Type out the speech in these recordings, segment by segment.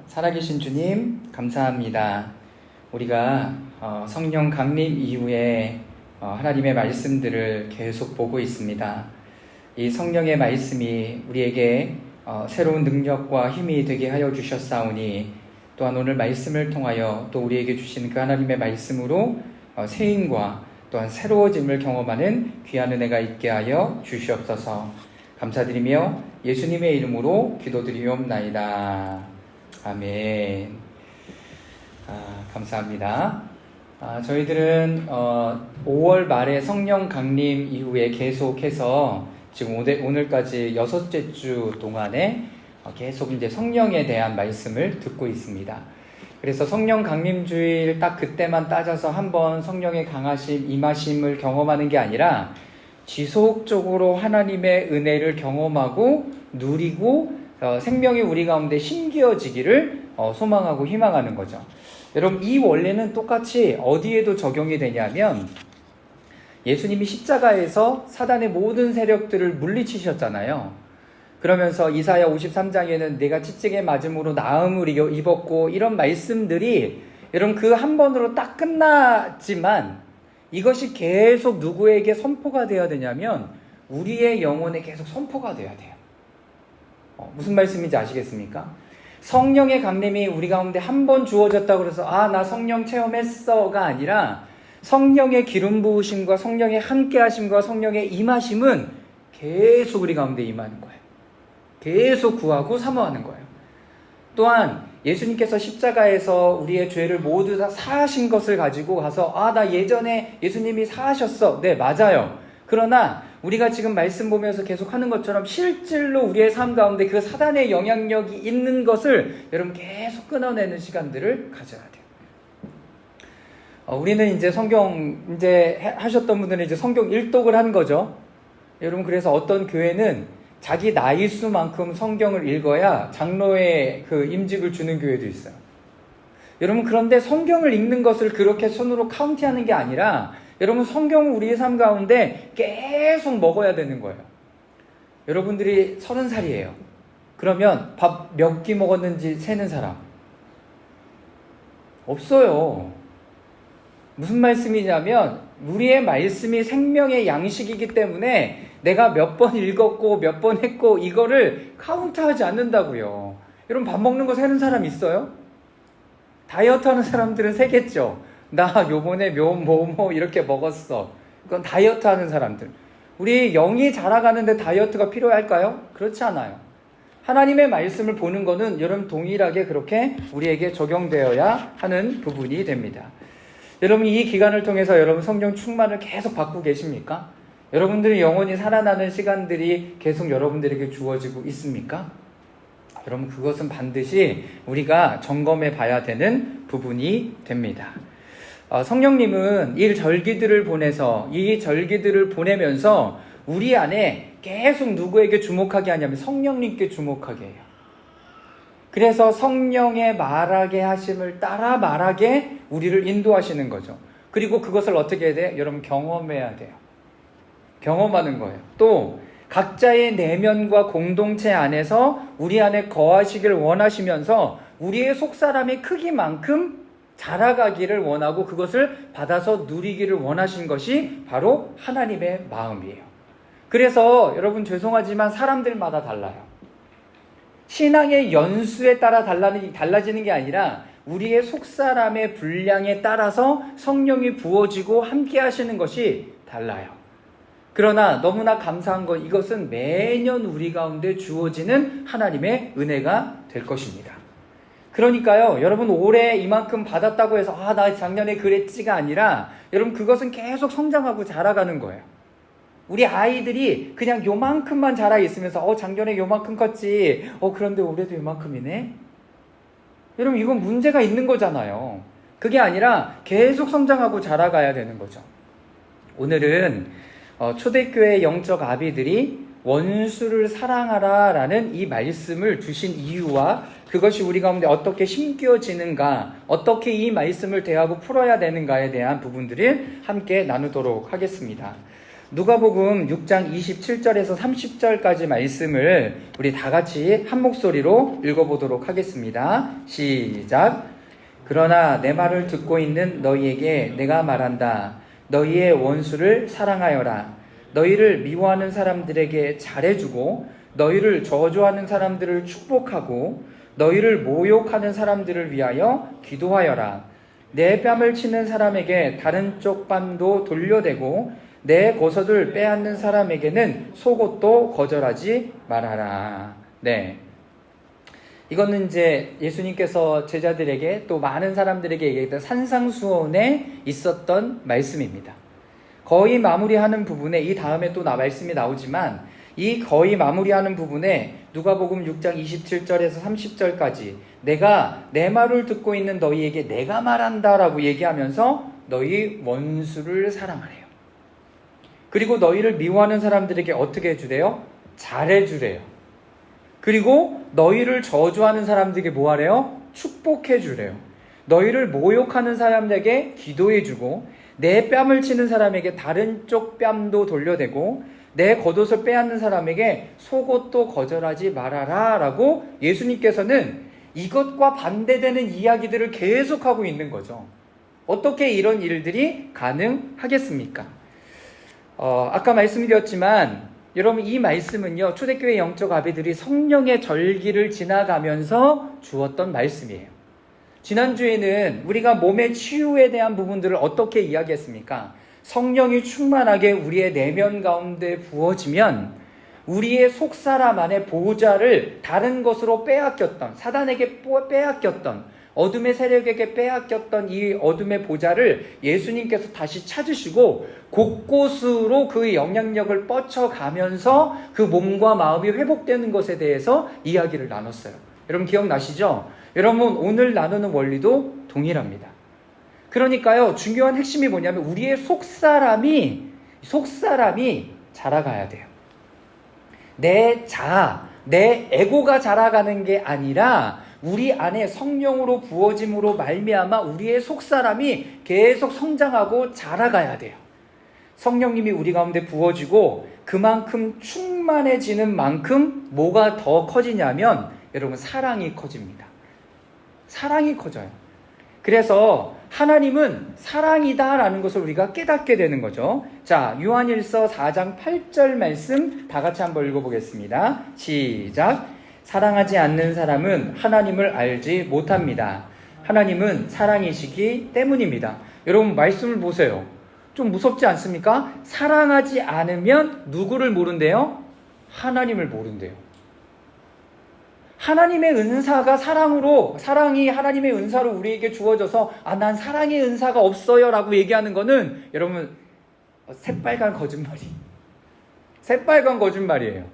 살아계신 주님 감사합니다. 우리가 성령 강림 이후에 하나님의 말씀들을 계속 보고 있습니다. 이 성령의 말씀이 우리에게 새로운 능력과 힘이 되게 하여 주셨사오니, 또한 오늘 말씀을 통하여 또 우리에게 주신 그 하나님의 말씀으로 새 힘과 또한 새로워짐을 경험하는 귀한 은혜가 있게 하여 주시옵소서. 감사드리며 예수님의 이름으로 기도드리옵나이다. 아멘. 감사합니다. 저희들은 5월 말에 성령 강림 이후에 계속해서 지금 오늘까지 6째 주 동안에 계속 이제 성령에 대한 말씀을 듣고 있습니다. 그래서 성령 강림 주일 딱 그때만 따져서 한번 성령의 강하심, 임하심을 경험하는 게 아니라 지속적으로 하나님의 은혜를 경험하고 누리고 생명이 우리 가운데 심기어지기를 소망하고 희망하는 거죠. 여러분, 이 원리는 똑같이 어디에도 적용이 되냐면, 예수님이 십자가에서 사단의 모든 세력들을 물리치셨잖아요. 그러면서 이사야 53장에는 내가 찌찌개 맞음으로 나음을 입었고, 이런 말씀들이 여러분 그 한 번으로 딱 끝났지만 이것이 계속 누구에게 선포가 되어야 되냐면 우리의 영혼에 계속 선포가 돼야 돼요. 무슨 말씀인지 아시겠습니까? 성령의 강림이 우리 가운데 한 번 주어졌다고 그래서 나 성령 체험했어가 아니라, 성령의 기름 부으심과 성령의 함께하심과 성령의 임하심은 계속 우리 가운데 임하는 거예요. 계속 구하고 사모하는 거예요. 또한 예수님께서 십자가에서 우리의 죄를 모두 다 사하신 것을 가지고 가서 나 예전에 예수님이 사하셨어. 네, 맞아요. 그러나 우리가 지금 말씀 보면서 계속 하는 것처럼 실질로 우리의 삶 가운데 그 사단의 영향력이 있는 것을 여러분 계속 끊어내는 시간들을 가져야 돼요. 우리는 이제 성경 하셨던 분들은 이제 성경 일독을 한 거죠. 여러분, 그래서 어떤 교회는 자기 나이 수만큼 성경을 읽어야 장로의 그 임직을 주는 교회도 있어요. 여러분, 그런데 성경을 읽는 것을 그렇게 손으로 카운트하는 게 아니라, 여러분, 성경은 우리의 삶 가운데 계속 먹어야 되는 거예요. 여러분들이 30살이에요. 그러면 밥 몇 끼 먹었는지 세는 사람 없어요. 무슨 말씀이냐면 우리의 말씀이 생명의 양식이기 때문에 내가 몇 번 읽었고 몇 번 했고 이거를 카운트하지 않는다고요. 여러분, 밥 먹는 거 세는 사람 있어요? 다이어트 하는 사람들은 세겠죠. 나 요번에 뭐 이렇게 먹었어. 그건 다이어트 하는 사람들. 우리 영이 자라가는데 다이어트가 필요할까요? 그렇지 않아요. 하나님의 말씀을 보는 거는 여러분 동일하게 그렇게 우리에게 적용되어야 하는 부분이 됩니다. 여러분, 이 기간을 통해서 여러분 성령 충만을 계속 받고 계십니까? 여러분들이 영혼이 살아나는 시간들이 계속 여러분들에게 주어지고 있습니까? 여러분, 그것은 반드시 우리가 점검해 봐야 되는 부분이 됩니다. 성령님은 이 절기들을 보내면서 우리 안에 계속 누구에게 주목하게 하냐면 성령님께 주목하게 해요. 그래서 성령의 말하게 하심을 따라 말하게 우리를 인도하시는 거죠. 그리고 그것을 어떻게 해야 돼요? 여러분, 경험해야 돼요. 경험하는 거예요. 또 각자의 내면과 공동체 안에서 우리 안에 거하시길 원하시면서 우리의 속사람의 크기만큼 자라가기를 원하고 그것을 받아서 누리기를 원하신 것이 바로 하나님의 마음이에요. 그래서 여러분, 죄송하지만 사람들마다 달라요. 신앙의 연수에 따라 달라지는 게 아니라 우리의 속사람의 분량에 따라서 성령이 부어지고 함께 하시는 것이 달라요. 그러나 너무나 감사한 건 이것은 매년 우리 가운데 주어지는 하나님의 은혜가 될 것입니다. 그러니까요, 여러분, 올해 이만큼 받았다고 해서 나 작년에 그랬지가 아니라, 여러분, 그것은 계속 성장하고 자라가는 거예요. 우리 아이들이 그냥 요만큼만 자라 있으면서 작년에 요만큼 컸지, 그런데 올해도 요만큼이네. 여러분, 이건 문제가 있는 거잖아요. 그게 아니라 계속 성장하고 자라가야 되는 거죠. 오늘은 초대교회 영적 아비들이 원수를 사랑하라 라는 이 말씀을 주신 이유와 그것이 우리 가운데 어떻게 심겨지는가, 어떻게 이 말씀을 대하고 풀어야 되는가에 대한 부분들을 함께 나누도록 하겠습니다. 누가복음 6장 27절에서 30절까지 말씀을 우리 다 같이 한 목소리로 읽어보도록 하겠습니다. 시작. 그러나 내 말을 듣고 있는 너희에게 내가 말한다. 너희의 원수를 사랑하여라. 너희를 미워하는 사람들에게 잘해주고 너희를 저주하는 사람들을 축복하고 너희를 모욕하는 사람들을 위하여 기도하여라. 내 뺨을 치는 사람에게 다른 쪽 뺨도 돌려대고 내 고섯을 빼앗는 사람에게는 속옷도 거절하지 말아라. 네. 이거는 이제 예수님께서 제자들에게 또 많은 사람들에게 얘기했던 산상수훈에 있었던 말씀입니다. 거의 마무리하는 부분에 이 다음에 또 말씀이 나오지만 이 거의 마무리하는 부분에 누가복음 6장 27절에서 30절까지 내가 내 말을 듣고 있는 너희에게 내가 말한다라고 얘기하면서 너희 원수를 사랑하래요. 그리고 너희를 미워하는 사람들에게 어떻게 해주래요? 잘해주래요. 그리고 너희를 저주하는 사람들에게 뭐 하래요? 축복해주래요. 너희를 모욕하는 사람에게 기도해주고 내 뺨을 치는 사람에게 다른 쪽 뺨도 돌려대고 내 겉옷을 빼앗는 사람에게 속옷도 거절하지 말아라 라고 예수님께서는 이것과 반대되는 이야기들을 계속하고 있는 거죠. 어떻게 이런 일들이 가능하겠습니까? 아까 말씀드렸지만 여러분 이 말씀은요 초대교회 영적 아비들이 성령의 절기를 지나가면서 주었던 말씀이에요. 지난주에는 우리가 몸의 치유에 대한 부분들을 어떻게 이야기했습니까? 성령이 충만하게 우리의 내면 가운데 부어지면 우리의 속사람 안에 보호자를 다른 것으로 빼앗겼던 사단에게 빼앗겼던 어둠의 세력에게 빼앗겼던 이 어둠의 보좌를 예수님께서 다시 찾으시고 곳곳으로 그 영향력을 뻗쳐가면서 그 몸과 마음이 회복되는 것에 대해서 이야기를 나눴어요. 여러분 기억나시죠? 여러분 오늘 나누는 원리도 동일합니다. 그러니까요 중요한 핵심이 뭐냐면 우리의 속사람이 자라가야 돼요. 내 에고가 자라가는 게 아니라 우리 안에 성령으로 부어짐으로 말미암아 우리의 속사람이 계속 성장하고 자라가야 돼요. 성령님이 우리 가운데 부어지고 그만큼 충만해지는 만큼 뭐가 더 커지냐면 여러분 사랑이 커집니다. 사랑이 커져요. 그래서 하나님은 사랑이다라는 것을 우리가 깨닫게 되는 거죠. 자, 요한일서 4장 8절 말씀 다 같이 한번 읽어보겠습니다. 시작. 사랑하지 않는 사람은 하나님을 알지 못합니다. 하나님은 사랑이시기 때문입니다. 여러분 말씀을 보세요. 좀 무섭지 않습니까? 사랑하지 않으면 누구를 모른대요? 하나님을 모른대요. 하나님의 은사가 사랑이 하나님의 은사로 우리에게 주어져서 난 사랑의 은사가 없어요 라고 얘기하는 거는 여러분 새빨간 거짓말이에요.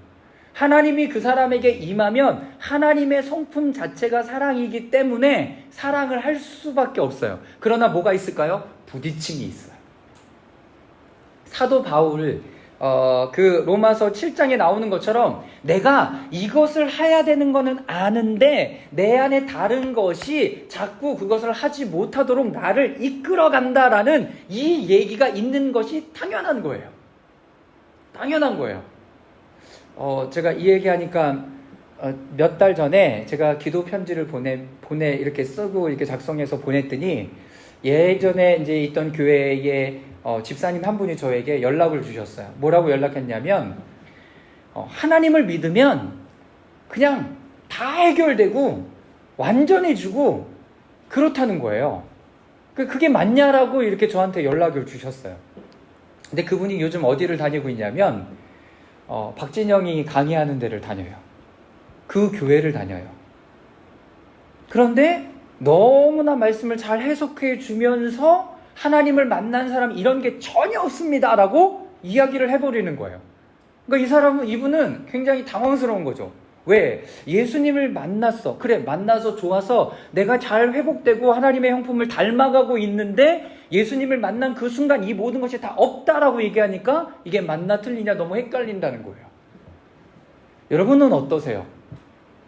하나님이 그 사람에게 임하면 하나님의 성품 자체가 사랑이기 때문에 사랑을 할 수밖에 없어요. 그러나 뭐가 있을까요? 부딪힘이 있어요. 사도 바울 그 로마서 7장에 나오는 것처럼 내가 이것을 해야 되는 거는 아는데 내 안에 다른 것이 자꾸 그것을 하지 못하도록 나를 이끌어간다라는 이 얘기가 있는 것이 당연한 거예요. 제가 이 얘기하니까 몇 달 전에 제가 기도 편지를 이렇게 쓰고 이렇게 작성해서 보냈더니 예전에 이제 있던 교회의 집사님 한 분이 저에게 연락을 주셨어요. 뭐라고 연락했냐면 하나님을 믿으면 그냥 다 해결되고 완전해지고 그렇다는 거예요. 그게 맞냐라고 이렇게 저한테 연락을 주셨어요. 근데 그분이 요즘 어디를 다니고 있냐면 박진영이 강의하는 데를 다녀요. 그 교회를 다녀요. 그런데 너무나 말씀을 잘 해석해 주면서 하나님을 만난 사람 이런 게 전혀 없습니다 라고 이야기를 해버리는 거예요. 그러니까 이분은 굉장히 당황스러운 거죠. 왜? 예수님을 만났어. 그래, 만나서 좋아서 내가 잘 회복되고 하나님의 형품을 닮아가고 있는데 예수님을 만난 그 순간 이 모든 것이 다 없다라고 얘기하니까 이게 맞나 틀리냐 너무 헷갈린다는 거예요. 여러분은 어떠세요?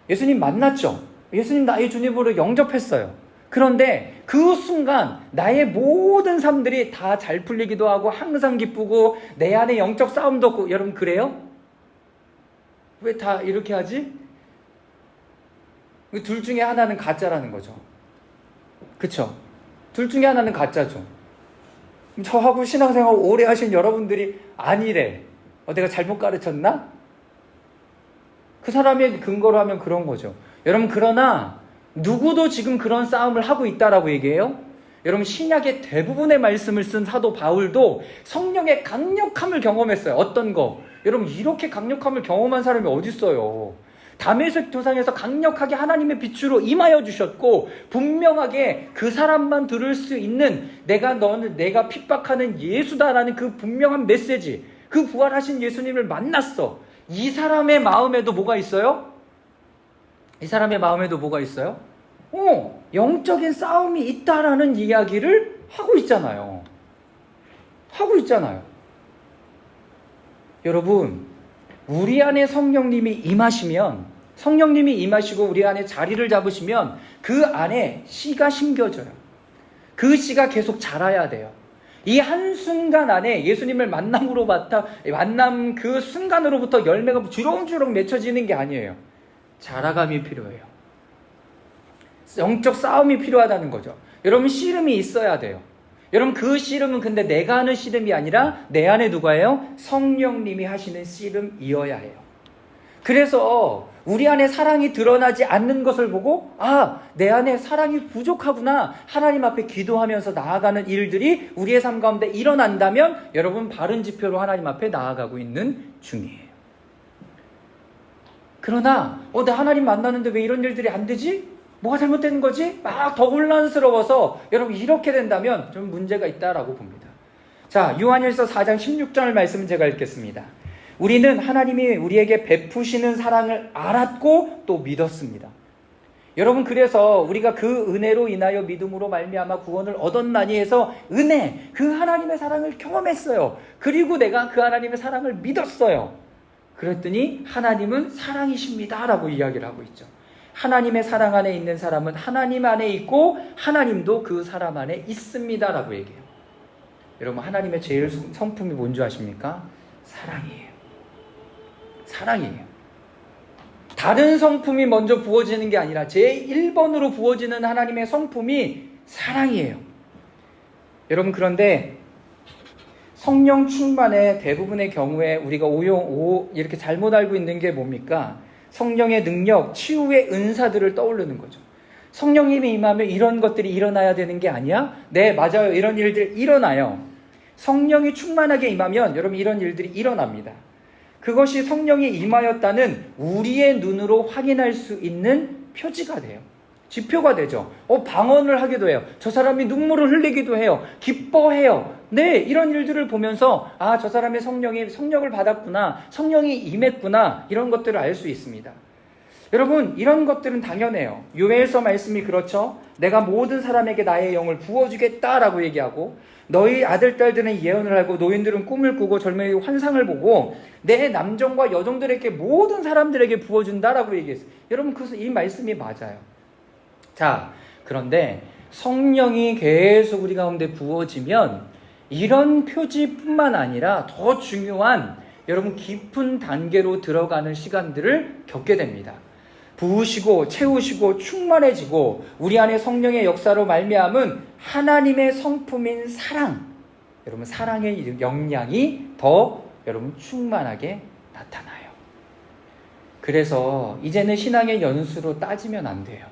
예수님 만났죠? 예수님 나의 주님으로 영접했어요. 그런데 그 순간 나의 모든 삶들이 다 잘 풀리기도 하고 항상 기쁘고 내 안에 영적 싸움도 없고, 여러분 그래요? 왜 다 이렇게 하지? 둘 중에 하나는 가짜라는 거죠. 그쵸? 둘 중에 하나는 가짜죠. 저하고 신앙생활 오래 하신 여러분들이 아니래. 내가 잘못 가르쳤나? 그 사람의 근거로 하면 그런 거죠. 여러분, 그러나 누구도 지금 그런 싸움을 하고 있다라고 얘기해요? 여러분, 신약의 대부분의 말씀을 쓴 사도 바울도 성령의 강력함을 경험했어요. 어떤 거? 여러분, 이렇게 강력함을 경험한 사람이 어디 있어요? 다메섹 도상에서 강력하게 하나님의 빛으로 임하여 주셨고, 분명하게 그 사람만 들을 수 있는 내가 핍박하는 예수다라는 그 분명한 메시지, 그 부활하신 예수님을 만났어. 이 사람의 마음에도 뭐가 있어요? 이 사람의 마음에도 뭐가 있어요? 영적인 싸움이 있다라는 이야기를 하고 있잖아요. 하고 있잖아요. 여러분, 우리 안에 성령님이 임하시고 우리 안에 자리를 잡으시면 그 안에 씨가 심겨져요. 그 씨가 계속 자라야 돼요. 이 한순간 안에 예수님을 만남 그 순간으로부터 열매가 주렁주렁 맺혀지는 게 아니에요. 자라감이 필요해요. 영적 싸움이 필요하다는 거죠. 여러분, 씨름이 있어야 돼요. 여러분, 그 씨름은 근데 내가 하는 씨름이 아니라 내 안에 누가예요? 성령님이 하시는 씨름이어야 해요. 그래서 우리 안에 사랑이 드러나지 않는 것을 보고, 내 안에 사랑이 부족하구나, 하나님 앞에 기도하면서 나아가는 일들이 우리의 삶 가운데 일어난다면 여러분, 바른 지표로 하나님 앞에 나아가고 있는 중이에요. 그러나 나 하나님 만나는데 왜 이런 일들이 안 되지? 뭐가 잘못된 거지? 막 더 혼란스러워서 여러분, 이렇게 된다면 좀 문제가 있다라고 봅니다. 자, 요한일서 4장 16절의 말씀은 제가 읽겠습니다. 우리는 하나님이 우리에게 베푸시는 사랑을 알았고 또 믿었습니다. 여러분, 그래서 우리가 그 은혜로 인하여 믿음으로 말미암아 구원을 얻었나니 해서 은혜, 그 하나님의 사랑을 경험했어요. 그리고 내가 그 하나님의 사랑을 믿었어요. 그랬더니 하나님은 사랑이십니다 라고 이야기를 하고 있죠. 하나님의 사랑 안에 있는 사람은 하나님 안에 있고 하나님도 그 사람 안에 있습니다 라고 얘기해요. 여러분, 하나님의 제일 성품이 뭔지 아십니까? 사랑이에요. 사랑이에요. 다른 성품이 먼저 부어지는 게 아니라 제1번으로 부어지는 하나님의 성품이 사랑이에요. 여러분, 그런데 성령 충만의 대부분의 경우에 우리가 이렇게 잘못 알고 있는 게 뭡니까? 성령의 능력, 치유의 은사들을 떠오르는 거죠. 성령님이 임하면 이런 것들이 일어나야 되는 게 아니야? 네, 맞아요. 이런 일들이 일어나요. 성령이 충만하게 임하면 여러분, 이런 일들이 일어납니다. 그것이 성령이 임하였다는 우리의 눈으로 확인할 수 있는 표지가 돼요. 지표가 되죠. 방언을 하기도 해요. 저 사람이 눈물을 흘리기도 해요. 기뻐해요. 네, 이런 일들을 보면서 저 사람의 성령을 받았구나, 성령이 임했구나, 이런 것들을 알 수 있습니다. 여러분, 이런 것들은 당연해요. 요엘서 말씀이 그렇죠. 내가 모든 사람에게 나의 영을 부어주겠다라고 얘기하고, 너희 아들 딸들은 예언을 하고 노인들은 꿈을 꾸고 젊은이들은 환상을 보고 내 남종과 여종들에게 모든 사람들에게 부어준다라고 얘기했어요. 여러분, 이 말씀이 맞아요. 자, 그런데 성령이 계속 우리 가운데 부어지면 이런 표지뿐만 아니라 더 중요한 여러분, 깊은 단계로 들어가는 시간들을 겪게 됩니다. 부으시고 채우시고 충만해지고 우리 안에 성령의 역사로 말미암은 하나님의 성품인 사랑, 여러분, 사랑의 영향이 더 여러분 충만하게 나타나요. 그래서 이제는 신앙의 연수로 따지면 안 돼요.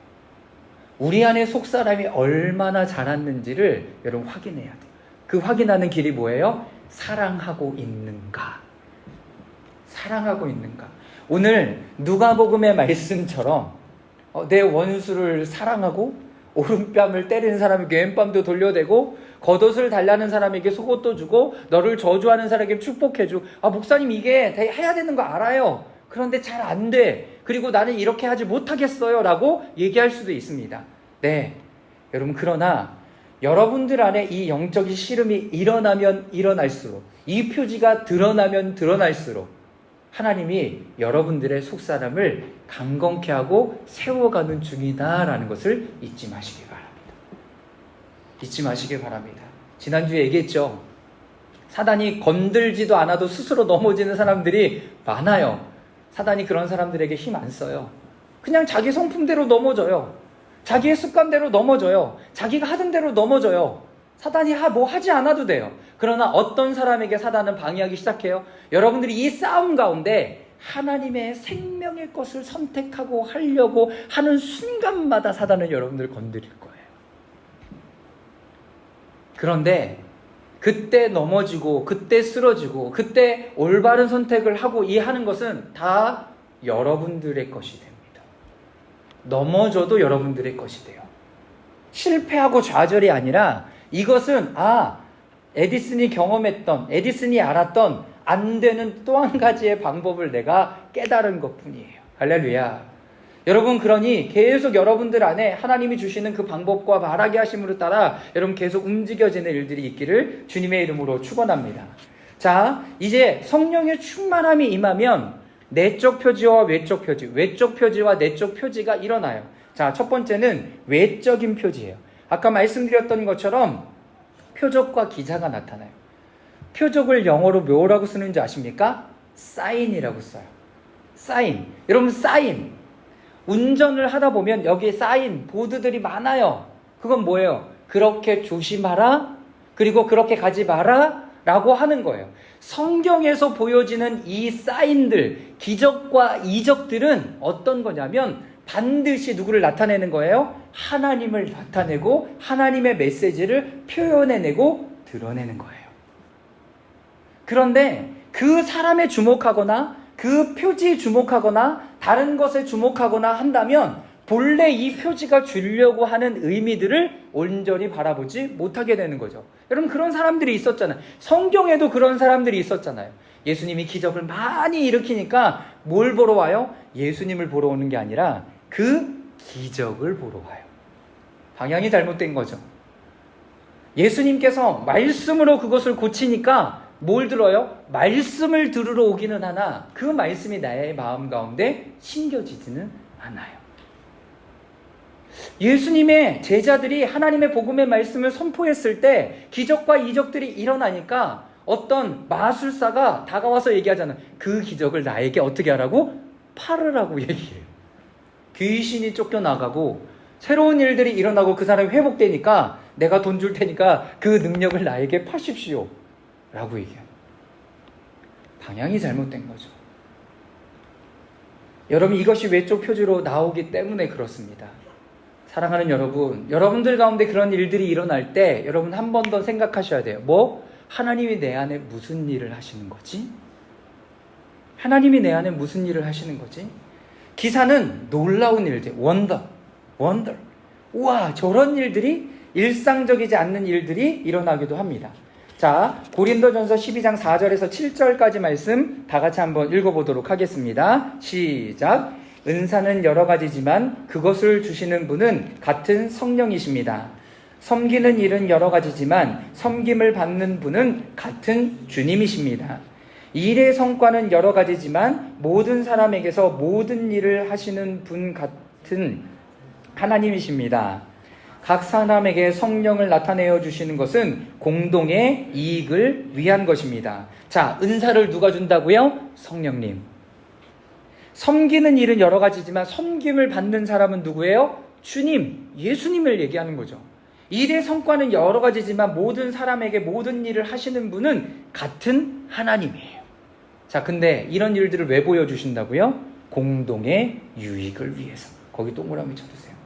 우리 안에 속사람이 얼마나 자랐는지를 여러분 확인해야 돼요. 그 확인하는 길이 뭐예요? 사랑하고 있는가? 사랑하고 있는가? 오늘 누가복음의 말씀처럼 내 원수를 사랑하고 오른뺨을 때리는 사람에게 왼뺨도 돌려대고 겉옷을 달라는 사람에게 속옷도 주고 너를 저주하는 사람에게 축복해주고, 목사님 이게 해야 되는 거 알아요. 그런데 잘 안 돼. 그리고 나는 이렇게 하지 못하겠어요 라고 얘기할 수도 있습니다. 네, 여러분, 그러나 여러분들 안에 이 영적인 씨름이 일어나면 일어날수록, 이 표지가 드러나면 드러날수록 하나님이 여러분들의 속사람을 강건케 하고 세워가는 중이다라는 것을 잊지 마시기 바랍니다. 잊지 마시길 바랍니다. 지난주에 얘기했죠. 사단이 건들지도 않아도 스스로 넘어지는 사람들이 많아요. 사단이 그런 사람들에게 힘 안 써요. 그냥 자기 성품대로 넘어져요. 자기의 습관대로 넘어져요. 자기가 하던 대로 넘어져요. 사단이 뭐 하지 않아도 돼요. 그러나 어떤 사람에게 사단은 방해하기 시작해요? 여러분들이 이 싸움 가운데 하나님의 생명의 것을 선택하고 하려고 하는 순간마다 사단은 여러분들을 건드릴 거예요. 그런데 그때 넘어지고 그때 쓰러지고 그때 올바른 선택을 하고 하는 것은 다 여러분들의 것이 됩니다. 넘어져도 여러분들의 것이 돼요. 실패하고 좌절이 아니라 이것은 에디슨이 경험했던, 에디슨이 알았던 안 되는 또 한 가지의 방법을 내가 깨달은 것뿐이에요. 할렐루야. 여러분, 그러니 계속 여러분들 안에 하나님이 주시는 그 방법과 말하게 하심으로 따라 여러분 계속 움직여지는 일들이 있기를 주님의 이름으로 축원합니다. 자, 이제 성령의 충만함이 임하면 내적 표지와 외적 표지, 외적 표지와 내적 표지가 일어나요. 자, 첫 번째는 외적인 표지예요. 아까 말씀드렸던 것처럼 표적과 기사가 나타나요. 표적을 영어로 뭐라고 쓰는지 아십니까? 사인이라고 써요. 사인. 여러분, 사인. 운전을 하다 보면 여기에 사인, 보드들이 많아요. 그건 뭐예요? 그렇게 조심하라, 그리고 그렇게 가지 마라 라고 하는 거예요. 성경에서 보여지는 이 사인들, 기적과 이적들은 어떤 거냐면 반드시 누구를 나타내는 거예요? 하나님을 나타내고 하나님의 메시지를 표현해내고 드러내는 거예요. 그런데 그 사람에 주목하거나 그 표지에 주목하거나 다른 것에 주목하거나 한다면 본래 이 표지가 주려고 하는 의미들을 온전히 바라보지 못하게 되는 거죠. 여러분, 그런 사람들이 있었잖아요. 성경에도 그런 사람들이 있었잖아요. 예수님이 기적을 많이 일으키니까 뭘 보러 와요? 예수님을 보러 오는 게 아니라 그 기적을 보러 와요. 방향이 잘못된 거죠. 예수님께서 말씀으로 그것을 고치니까 뭘 들어요? 말씀을 들으러 오기는 하나 그 말씀이 나의 마음 가운데 심겨지지는 않아요. 예수님의 제자들이 하나님의 복음의 말씀을 선포했을 때 기적과 이적들이 일어나니까 어떤 마술사가 다가와서 얘기하잖아요. 그 기적을 나에게 어떻게 하라고? 팔으라고 얘기해요. 귀신이 쫓겨나가고 새로운 일들이 일어나고 그 사람이 회복되니까 내가 돈 줄 테니까 그 능력을 나에게 파십시오 라고 얘기해요. 방향이 잘못된 거죠. 여러분, 이것이 외적 표지로 나오기 때문에 그렇습니다. 사랑하는 여러분, 여러분들 가운데 그런 일들이 일어날 때 여러분 한 번 더 생각하셔야 돼요. 하나님이 내 안에 무슨 일을 하시는 거지? 하나님이 내 안에 무슨 일을 하시는 거지? 기사는 놀라운 일들, 원더. 우와, 저런 일들이 일상적이지 않는 일들이 일어나기도 합니다. 자, 고린도전서 12장 4절에서 7절까지 말씀 다 같이 한번 읽어보도록 하겠습니다. 시작. 은사는 여러 가지지만 그것을 주시는 분은 같은 성령이십니다. 섬기는 일은 여러 가지지만 섬김을 받는 분은 같은 주님이십니다. 일의 성과는 여러 가지지만 모든 사람에게서 모든 일을 하시는 분 같은 하나님이십니다. 각 사람에게 성령을 나타내어 주시는 것은 공동의 이익을 위한 것입니다. 자, 은사를 누가 준다고요? 성령님. 섬기는 일은 여러 가지지만 섬김을 받는 사람은 누구예요? 주님, 예수님을 얘기하는 거죠. 일의 성과는 여러 가지지만 모든 사람에게 모든 일을 하시는 분은 같은 하나님이에요. 자, 근데 이런 일들을 왜 보여주신다고요? 공동의 유익을 위해서. 거기 동그라미 쳐주세요.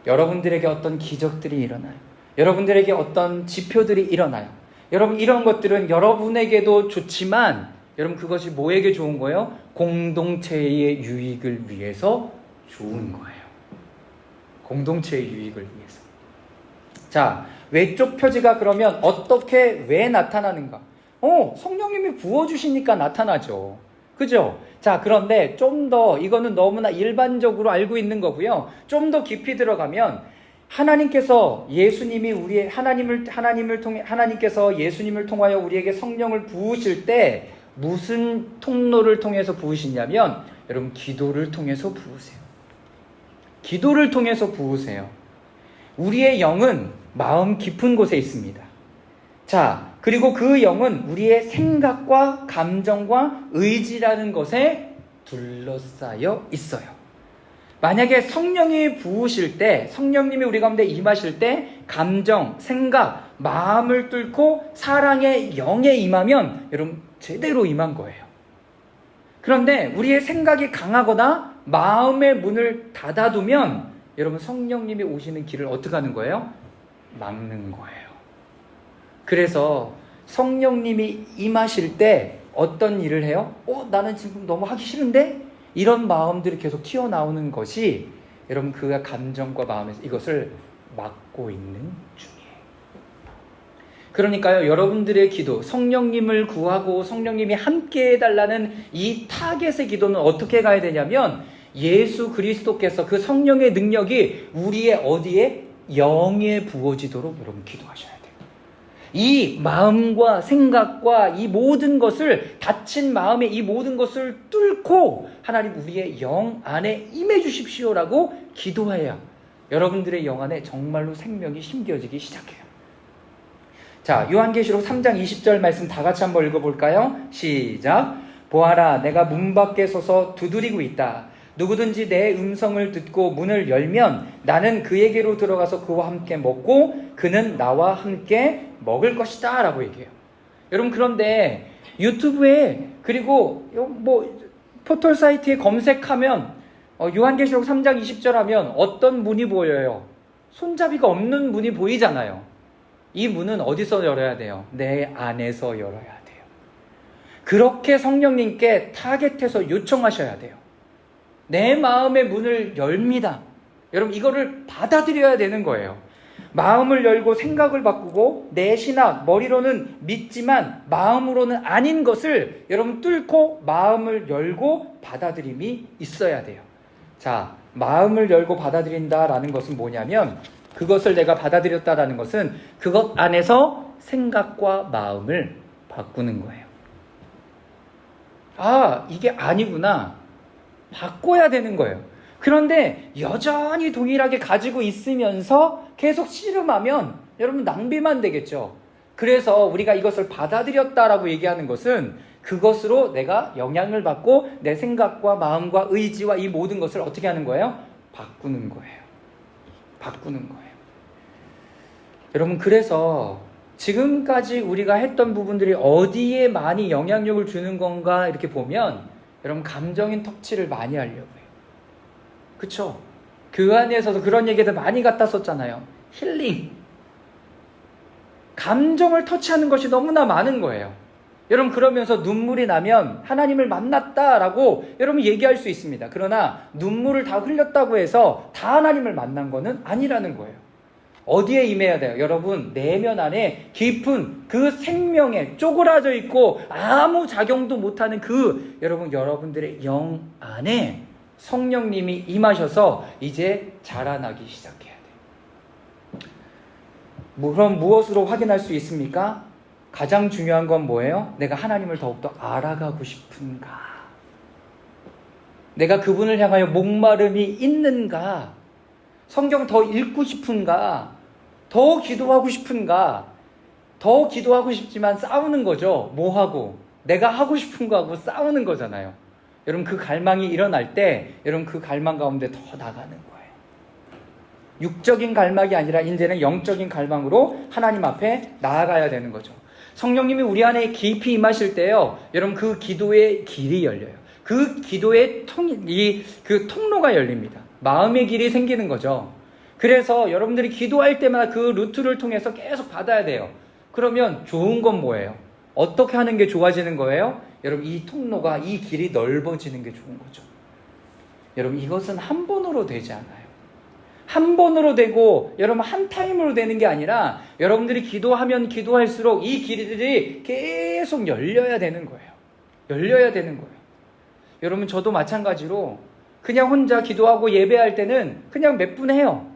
여러분들에게 어떤 기적들이 일어나요. 여러분들에게 어떤 지표들이 일어나요. 여러분, 이런 것들은 여러분에게도 좋지만 여러분, 그것이 뭐에게 좋은 거예요? 공동체의 유익을 위해서 좋은 거예요. 공동체의 유익을 위해서. 자, 외적 표지가 그러면 어떻게 왜 나타나는가? 성령님이 부어주시니까 나타나죠. 그죠? 자, 그런데 좀 더, 이거는 너무나 일반적으로 알고 있는 거고요. 좀 더 깊이 들어가면 하나님께서 하나님께서 예수님을 통하여 우리에게 성령을 부으실 때 무슨 통로를 통해서 부으시냐면 여러분, 기도를 통해서 부으세요. 기도를 통해서 부으세요. 우리의 영은 마음 깊은 곳에 있습니다. 자, 그리고 그 영은 우리의 생각과 감정과 의지라는 것에 둘러싸여 있어요. 만약에 성령이 부으실 때, 성령님이 우리 가운데 임하실 때 감정, 생각, 마음을 뚫고 사랑의 영에 임하면 여러분 제대로 임한 거예요. 그런데 우리의 생각이 강하거나 마음의 문을 닫아두면 여러분 성령님이 오시는 길을 어떻게 하는 거예요? 막는 거예요. 그래서 성령님이 임하실 때 어떤 일을 해요? 나는 지금 너무 하기 싫은데? 이런 마음들이 계속 튀어나오는 것이 여러분 그 감정과 마음에서 이것을 막고 있는 중이에요. 그러니까요, 여러분들의 기도, 성령님을 구하고 성령님이 함께 해달라는 이 타겟의 기도는 어떻게 가야 되냐면 예수 그리스도께서 그 성령의 능력이 우리의 어디에? 영에 부어지도록 여러분 기도하셔야 돼요. 이 마음과 생각과 이 모든 것을, 닫힌 마음의 이 모든 것을 뚫고 하나님 우리의 영 안에 임해 주십시오라고 기도해야 여러분들의 영 안에 정말로 생명이 심겨지기 시작해요. 자, 요한계시록 3장 20절 말씀 다 같이 한번 읽어볼까요? 시작. 보아라, 내가 문 밖에 서서 두드리고 있다. 누구든지 내 음성을 듣고 문을 열면 나는 그에게로 들어가서 그와 함께 먹고 그는 나와 함께 먹을 것이다 라고 얘기해요. 여러분, 그런데 유튜브에 그리고 포털 사이트에 검색하면 요한계시록 3장 20절 하면 어떤 문이 보여요? 손잡이가 없는 문이 보이잖아요. 이 문은 어디서 열어야 돼요? 내 안에서 열어야 돼요. 그렇게 성령님께 타겟해서 요청하셔야 돼요. 내 마음의 문을 열립니다. 여러분, 이거를 받아들여야 되는 거예요. 마음을 열고 생각을 바꾸고 내 신학, 머리로는 믿지만 마음으로는 아닌 것을 여러분 뚫고 마음을 열고 받아들임이 있어야 돼요. 자, 마음을 열고 받아들인다라는 것은 뭐냐면, 그것을 내가 받아들였다라는 것은 그것 안에서 생각과 마음을 바꾸는 거예요. 이게 아니구나. 바꿔야 되는 거예요. 그런데 여전히 동일하게 가지고 있으면서 계속 씨름하면 여러분 낭비만 되겠죠. 그래서 우리가 이것을 받아들였다라고 얘기하는 것은 그것으로 내가 영향을 받고 내 생각과 마음과 의지와 이 모든 것을 어떻게 하는 거예요? 바꾸는 거예요. 바꾸는 거예요. 여러분, 그래서 지금까지 우리가 했던 부분들이 어디에 많이 영향력을 주는 건가 이렇게 보면 여러분 감정인 터치를 많이 하려고 해요. 그쵸? 그 안에서도 그런 얘기들 많이 갖다 썼잖아요. 힐링. 감정을 터치하는 것이 너무나 많은 거예요. 여러분, 그러면서 눈물이 나면 하나님을 만났다라고 여러분 얘기할 수 있습니다. 그러나 눈물을 다 흘렸다고 해서 다 하나님을 만난 거는 아니라는 거예요. 어디에 임해야 돼요? 여러분, 내면 안에 깊은 그 생명에 쪼그라져 있고 아무 작용도 못하는 그 여러분들의 영 안에 성령님이 임하셔서 이제 자라나기 시작해야 돼요. 그럼 무엇으로 확인할 수 있습니까? 가장 중요한 건 뭐예요? 내가 하나님을 더욱더 알아가고 싶은가? 내가 그분을 향하여 목마름이 있는가? 성경 더 읽고 싶은가? 더 기도하고 싶은가? 더 기도하고 싶지만 싸우는 거죠. 뭐하고? 내가 하고 싶은 거하고 싸우는 거잖아요. 여러분, 그 갈망이 일어날 때 여러분 그 갈망 가운데 더 나가는 거예요. 육적인 갈망이 아니라 이제는 영적인 갈망으로 하나님 앞에 나아가야 되는 거죠. 성령님이 우리 안에 깊이 임하실 때요, 여러분 그 기도의 길이 열려요. 그 기도의 그 통로가 열립니다. 마음의 길이 생기는 거죠. 그래서 여러분들이 기도할 때마다 그 루트를 통해서 계속 받아야 돼요. 그러면 좋은 건 뭐예요? 어떻게 하는 게 좋아지는 거예요? 여러분, 이 통로가, 이 길이 넓어지는 게 좋은 거죠. 여러분, 이것은 한 번으로 되지 않아요. 한 번으로 되고 여러분 한 타임으로 되는 게 아니라 여러분들이 기도하면 기도할수록 이 길들이 계속 열려야 되는 거예요. 열려야 되는 거예요. 여러분, 저도 마찬가지로 그냥 혼자 기도하고 예배할 때는 그냥 몇 분 해요.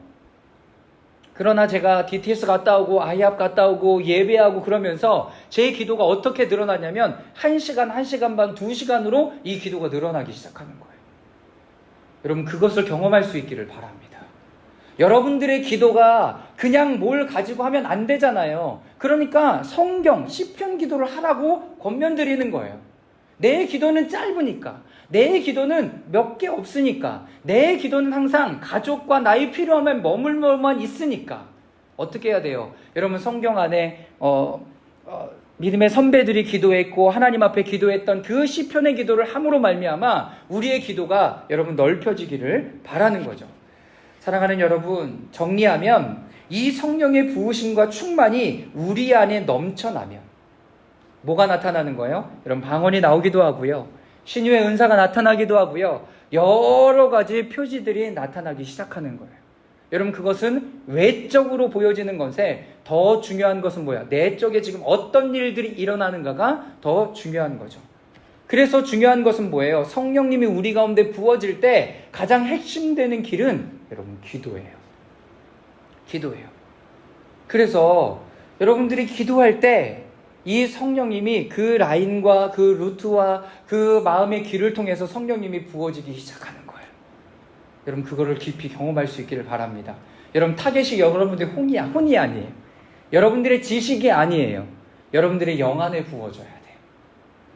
그러나 제가 DTS 갔다 오고 아이합 갔다 오고 예배하고 그러면서 제 기도가 어떻게 늘어나냐면 1시간, 1시간 반, 2시간으로 이 기도가 늘어나기 시작하는 거예요. 여러분, 그것을 경험할 수 있기를 바랍니다. 여러분들의 기도가 그냥 뭘 가지고 하면 안 되잖아요. 그러니까 성경, 시편 기도를 하라고 권면드리는 거예요. 내 기도는 짧으니까, 내 기도는 몇 개 없으니까, 내 기도는 항상 가족과 나의 필요함에 머물러만 있으니까 어떻게 해야 돼요? 여러분 성경 안에 믿음의 선배들이 기도했고 하나님 앞에 기도했던 그 시편의 기도를 함으로 말미암아 우리의 기도가 여러분 넓혀지기를 바라는 거죠. 사랑하는 여러분, 정리하면 이 성령의 부으심과 충만이 우리 안에 넘쳐나면 뭐가 나타나는 거예요? 여러분 방언이 나오기도 하고요, 신유의 은사가 나타나기도 하고요, 여러 가지 표지들이 나타나기 시작하는 거예요. 여러분 그것은 외적으로 보여지는 것에 더 중요한 것은 뭐야? 내적에 지금 어떤 일들이 일어나는가가 더 중요한 거죠. 그래서 중요한 것은 뭐예요? 성령님이 우리 가운데 부어질 때 가장 핵심되는 길은 여러분 기도예요. 기도예요. 그래서 여러분들이 기도할 때 이 성령님이 그 라인과 그 루트와 그 마음의 길을 통해서 성령님이 부어지기 시작하는 거예요. 여러분 그거를 깊이 경험할 수 있기를 바랍니다. 여러분 타겟이 여러분들의 혼이 아니에요. 여러분들의 지식이 아니에요. 여러분들의 영 안에 부어져야 돼요.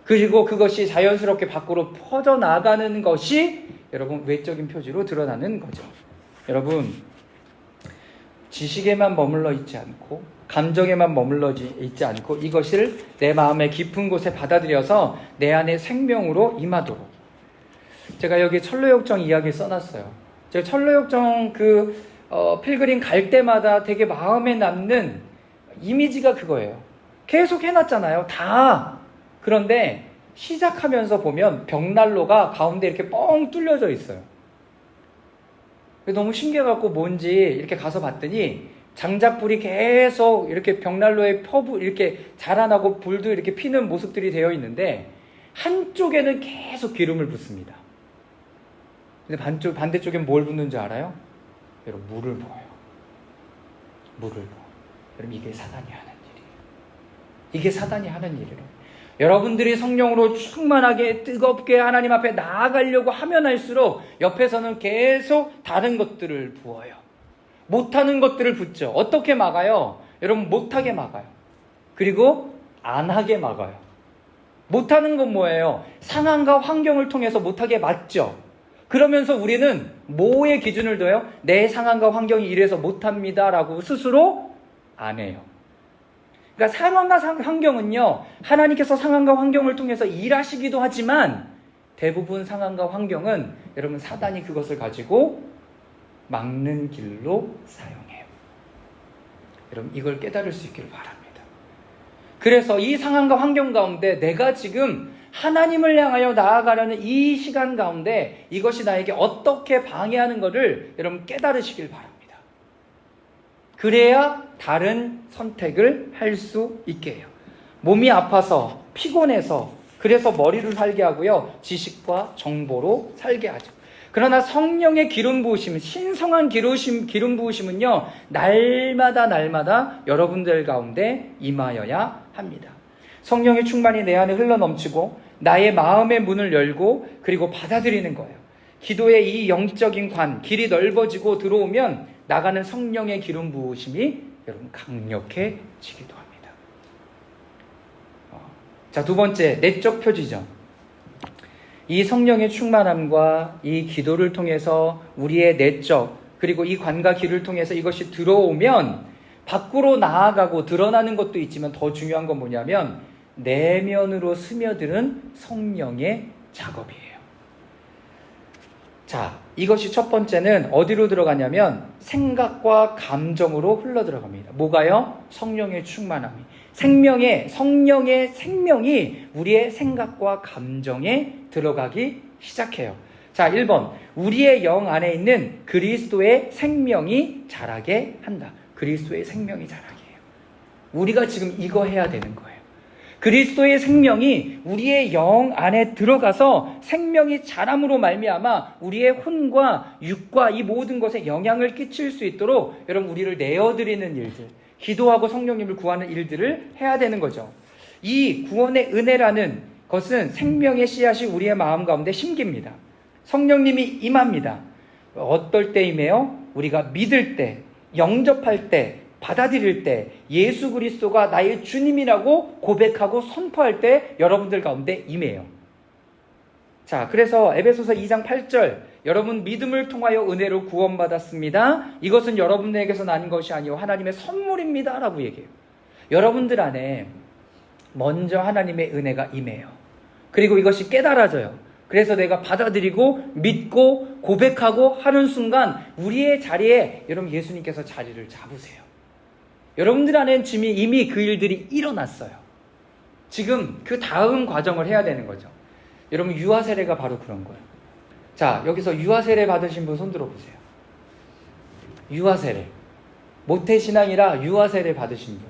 그리고 그것이 자연스럽게 밖으로 퍼져나가는 것이 여러분 외적인 표지로 드러나는 거죠. 여러분 지식에만 머물러 있지 않고 감정에만 머물러 있지 않고 이것을 내 마음의 깊은 곳에 받아들여서 내 안에 생명으로 임하도록. 제가 여기 철로역정 이야기 써놨어요. 제가 철로역정 필그림 갈 때마다 되게 마음에 남는 이미지가 그거예요. 계속 해놨잖아요. 다. 그런데 시작하면서 보면 벽난로가 가운데 이렇게 뻥 뚫려져 있어요. 너무 신기해갖고 뭔지 이렇게 가서 봤더니 장작불이 계속 이렇게 벽난로에 이렇게 자라나고 불도 이렇게 피는 모습들이 되어 있는데 한쪽에는 계속 기름을 붓습니다. 근데 반대쪽엔 뭘 붓는 줄 알아요? 여러분 물을 부어요. 물을 부어. 여러분 이게 사단이 하는 일이에요. 이게 사단이 하는 일이에요. 여러분들이 성령으로 충만하게 뜨겁게 하나님 앞에 나아가려고 하면 할수록 옆에서는 계속 다른 것들을 부어요. 못하는 것들을 붓죠. 어떻게 막아요? 여러분 못하게 막아요. 그리고 안 하게 막아요. 못하는 건 뭐예요? 상황과 환경을 통해서 못하게 막죠. 그러면서 우리는 뭐의 기준을 둬요? 내 상황과 환경이 이래서 못합니다 라고 스스로 안 해요. 그러니까 상황과 환경은요, 하나님께서 상황과 환경을 통해서 일하시기도 하지만 대부분 상황과 환경은 여러분 사단이 그것을 가지고 막는 길로 사용해요. 여러분 이걸 깨달을 수 있기를 바랍니다. 그래서 이 상황과 환경 가운데 내가 지금 하나님을 향하여 나아가려는 이 시간 가운데 이것이 나에게 어떻게 방해하는 것을 여러분 깨달으시길 바랍니다. 그래야 다른 선택을 할 수 있게 해요. 몸이 아파서 피곤해서 그래서 머리를 살게 하고요, 지식과 정보로 살게 하죠. 그러나 성령의 기름 부으심, 신성한 기름 부으심은요, 날마다 여러분들 가운데 임하여야 합니다. 성령의 충만이 내 안에 흘러넘치고 나의 마음의 문을 열고 그리고 받아들이는 거예요. 기도의 이 영적인 길이 넓어지고 들어오면 나가는 성령의 기름 부으심이 여러분 강력해지기도 합니다. 자, 두 번째, 내적 표지죠. 이 성령의 충만함과 이 기도를 통해서 우리의 내적 그리고 이 관과 길을 통해서 이것이 들어오면 밖으로 나아가고 드러나는 것도 있지만 더 중요한 건 뭐냐면 내면으로 스며드는 성령의 작업이에요. 자, 이것이 첫 번째는 어디로 들어가냐면 생각과 감정으로 흘러 들어갑니다. 뭐가요? 성령의 충만함이. 성령의 생명이 우리의 생각과 감정에 들어가기 시작해요. 자, 1번. 우리의 영 안에 있는 그리스도의 생명이 자라게 한다. 그리스도의 생명이 자라게 해요. 우리가 지금 이거 해야 되는 거예요. 그리스도의 생명이 우리의 영 안에 들어가서 생명이 자람으로 말미암아 우리의 혼과 육과 이 모든 것에 영향을 끼칠 수 있도록 여러분 우리를 내어드리는 일들, 기도하고 성령님을 구하는 일들을 해야 되는 거죠. 이 구원의 은혜라는 것은 생명의 씨앗이 우리의 마음 가운데 심깁니다. 성령님이 임합니다. 어떨 때 임해요? 우리가 믿을 때, 영접할 때, 받아들일 때 예수 그리스도가 나의 주님이라고 고백하고 선포할 때 여러분들 가운데 임해요. 자, 그래서 에베소서 2장 8절, 여러분 믿음을 통하여 은혜로 구원받았습니다. 이것은 여러분에게서 난 것이 아니요 하나님의 선물입니다 라고 얘기해요. 여러분들 안에 먼저 하나님의 은혜가 임해요. 그리고 이것이 깨달아져요. 그래서 내가 받아들이고 믿고 고백하고 하는 순간 우리의 자리에 여러분 예수님께서 자리를 잡으세요. 여러분들 안에는 이미 그 일들이 일어났어요. 지금 그 다음 과정을 해야 되는 거죠. 여러분 유아 세례가 바로 그런 거예요. 자, 여기서 유아 세례 받으신 분 손 들어보세요. 유아 세례, 모태신앙이라 유아 세례 받으신 분.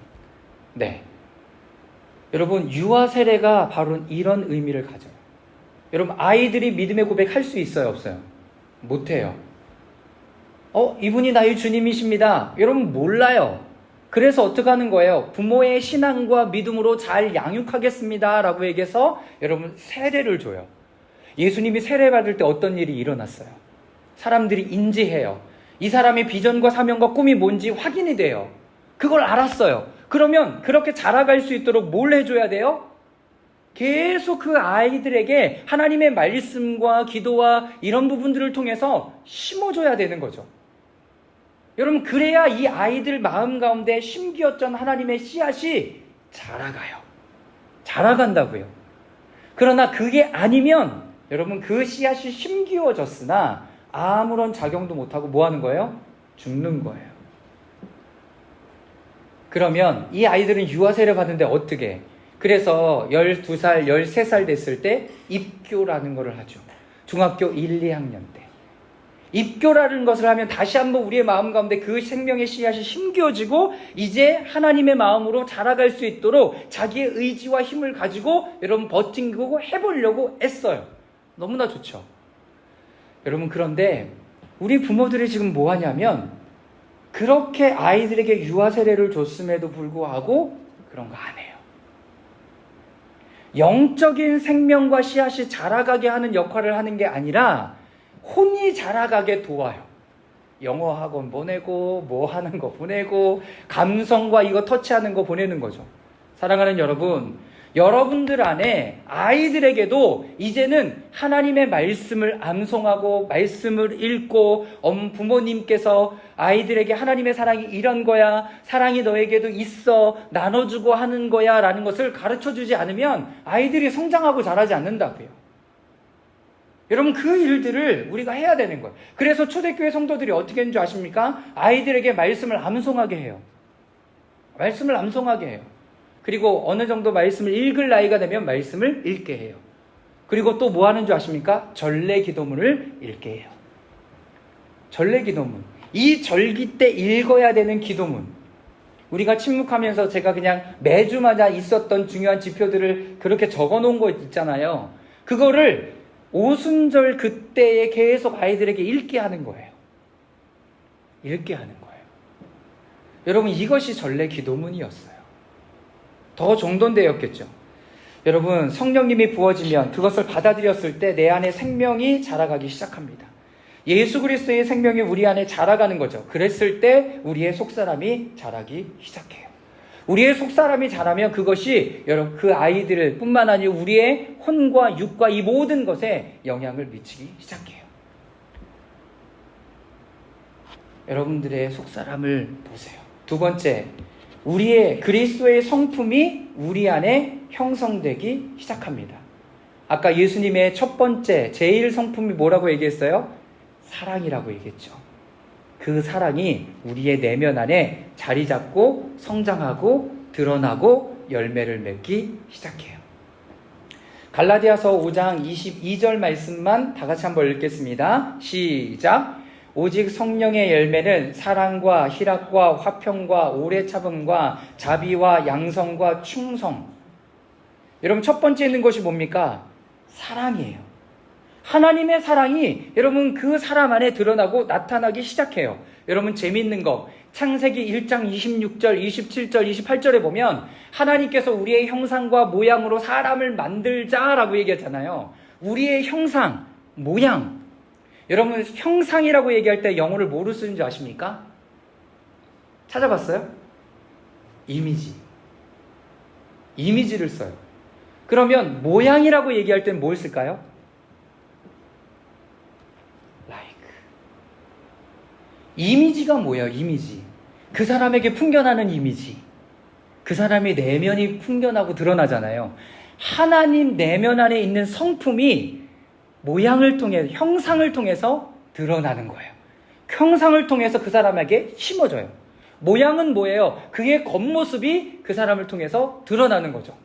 네, 여러분 유아 세례가 바로 이런 의미를 가져요. 여러분 아이들이 믿음의 고백할 수 있어요, 없어요? 못해요. 이분이 나의 주님이십니다. 여러분 몰라요. 그래서 어떻게 하는 거예요? 부모의 신앙과 믿음으로 잘 양육하겠습니다 라고 얘기해서 여러분 세례를 줘요. 예수님이 세례 받을 때 어떤 일이 일어났어요? 사람들이 인지해요. 이 사람의 비전과 사명과 꿈이 뭔지 확인이 돼요. 그걸 알았어요. 그러면 그렇게 자라갈 수 있도록 뭘 해줘야 돼요? 계속 그 아이들에게 하나님의 말씀과 기도와 이런 부분들을 통해서 심어줘야 되는 거죠. 여러분 그래야 이 아이들 마음 가운데 심기었던 하나님의 씨앗이 자라가요. 자라간다고요. 그러나 그게 아니면 여러분 그 씨앗이 심기어졌으나 아무런 작용도 못하고 뭐 하는 거예요? 죽는 거예요. 그러면 이 아이들은 유아세례 받는데 어떻게? 그래서 12살, 13살 됐을 때 입교라는 것을 하죠. 중학교 1, 2학년 때. 입교라는 것을 하면 다시 한번 우리의 마음 가운데 그 생명의 씨앗이 심겨지고 이제 하나님의 마음으로 자라갈 수 있도록 자기의 의지와 힘을 가지고 여러분 버티고 해보려고 애써요. 너무나 좋죠. 여러분 그런데 우리 부모들이 지금 뭐 하냐면 그렇게 아이들에게 유아세례를 줬음에도 불구하고 그런 거 안 해요. 영적인 생명과 씨앗이 자라가게 하는 역할을 하는 게 아니라 혼이 자라가게 도와요. 영어 학원 보내고 뭐 하는 거 보내고 감성과 이거 터치하는 거 보내는 거죠. 사랑하는 여러분, 여러분들 안에 아이들에게도 이제는 하나님의 말씀을 암송하고 말씀을 읽고 부모님께서 아이들에게 하나님의 사랑이 이런 거야, 사랑이 너에게도 있어, 나눠주고 하는 거야 라는 것을 가르쳐주지 않으면 아이들이 성장하고 자라지 않는다고요. 여러분 그 일들을 우리가 해야 되는 거예요. 그래서 초대교회 성도들이 어떻게 하는 줄 아십니까? 아이들에게 말씀을 암송하게 해요. 말씀을 암송하게 해요. 그리고 어느 정도 말씀을 읽을 나이가 되면 말씀을 읽게 해요. 그리고 또 뭐 하는 줄 아십니까? 전래 기도문을 읽게 해요. 전래 기도문. 이 절기 때 읽어야 되는 기도문. 우리가 침묵하면서 제가 그냥 매주마다 있었던 중요한 지표들을 그렇게 적어 놓은 거 있잖아요. 그거를 오순절 그때에 계속 아이들에게 읽게 하는 거예요. 읽게 하는 거예요. 여러분 이것이 전래 기도문이었어요. 더 정돈되었겠죠. 여러분 성령님이 부어지면 그것을 받아들였을 때 내 안에 생명이 자라가기 시작합니다. 예수 그리스도의 생명이 우리 안에 자라가는 거죠. 그랬을 때 우리의 속사람이 자라기 시작해요. 우리의 속사람이 자라면 그것이 여러분 그 아이들 뿐만 아니라 우리의 혼과 육과 이 모든 것에 영향을 미치기 시작해요. 여러분들의 속사람을 보세요. 두 번째, 우리의 그리스도의 성품이 우리 안에 형성되기 시작합니다. 아까 예수님의 첫 번째 제일 성품이 뭐라고 얘기했어요? 사랑이라고 얘기했죠. 그 사랑이 우리의 내면 안에 자리 잡고 성장하고 드러나고 열매를 맺기 시작해요. 갈라디아서 5장 22절 말씀만 다 같이 한번 읽겠습니다. 시작. 오직 성령의 열매는 사랑과 희락과 화평과 오래 참음과 자비와 양성과 충성. 여러분 첫 번째 있는 것이 뭡니까? 사랑이에요. 하나님의 사랑이 여러분 그 사람 안에 드러나고 나타나기 시작해요. 여러분 재미있는 거 창세기 1장 26절, 27절, 28절에 보면 하나님께서 우리의 형상과 모양으로 사람을 만들자라고 얘기하잖아요. 우리의 형상, 모양. 여러분 형상이라고 얘기할 때 영어를 뭐로 쓰는지 아십니까? 찾아봤어요? 이미지를 써요. 그러면 모양이라고 얘기할 땐 뭘 쓸까요? like. 이미지가 뭐예요? 이미지. 그 사람에게 풍겨나는 이미지. 그 사람의 내면이 풍겨나고 드러나잖아요. 하나님 내면 안에 있는 성품이 모양을 통해, 형상을 통해서 드러나는 거예요. 형상을 통해서 그 사람에게 심어져요. 모양은 뭐예요? 그의 겉모습이 그 사람을 통해서 드러나는 거죠.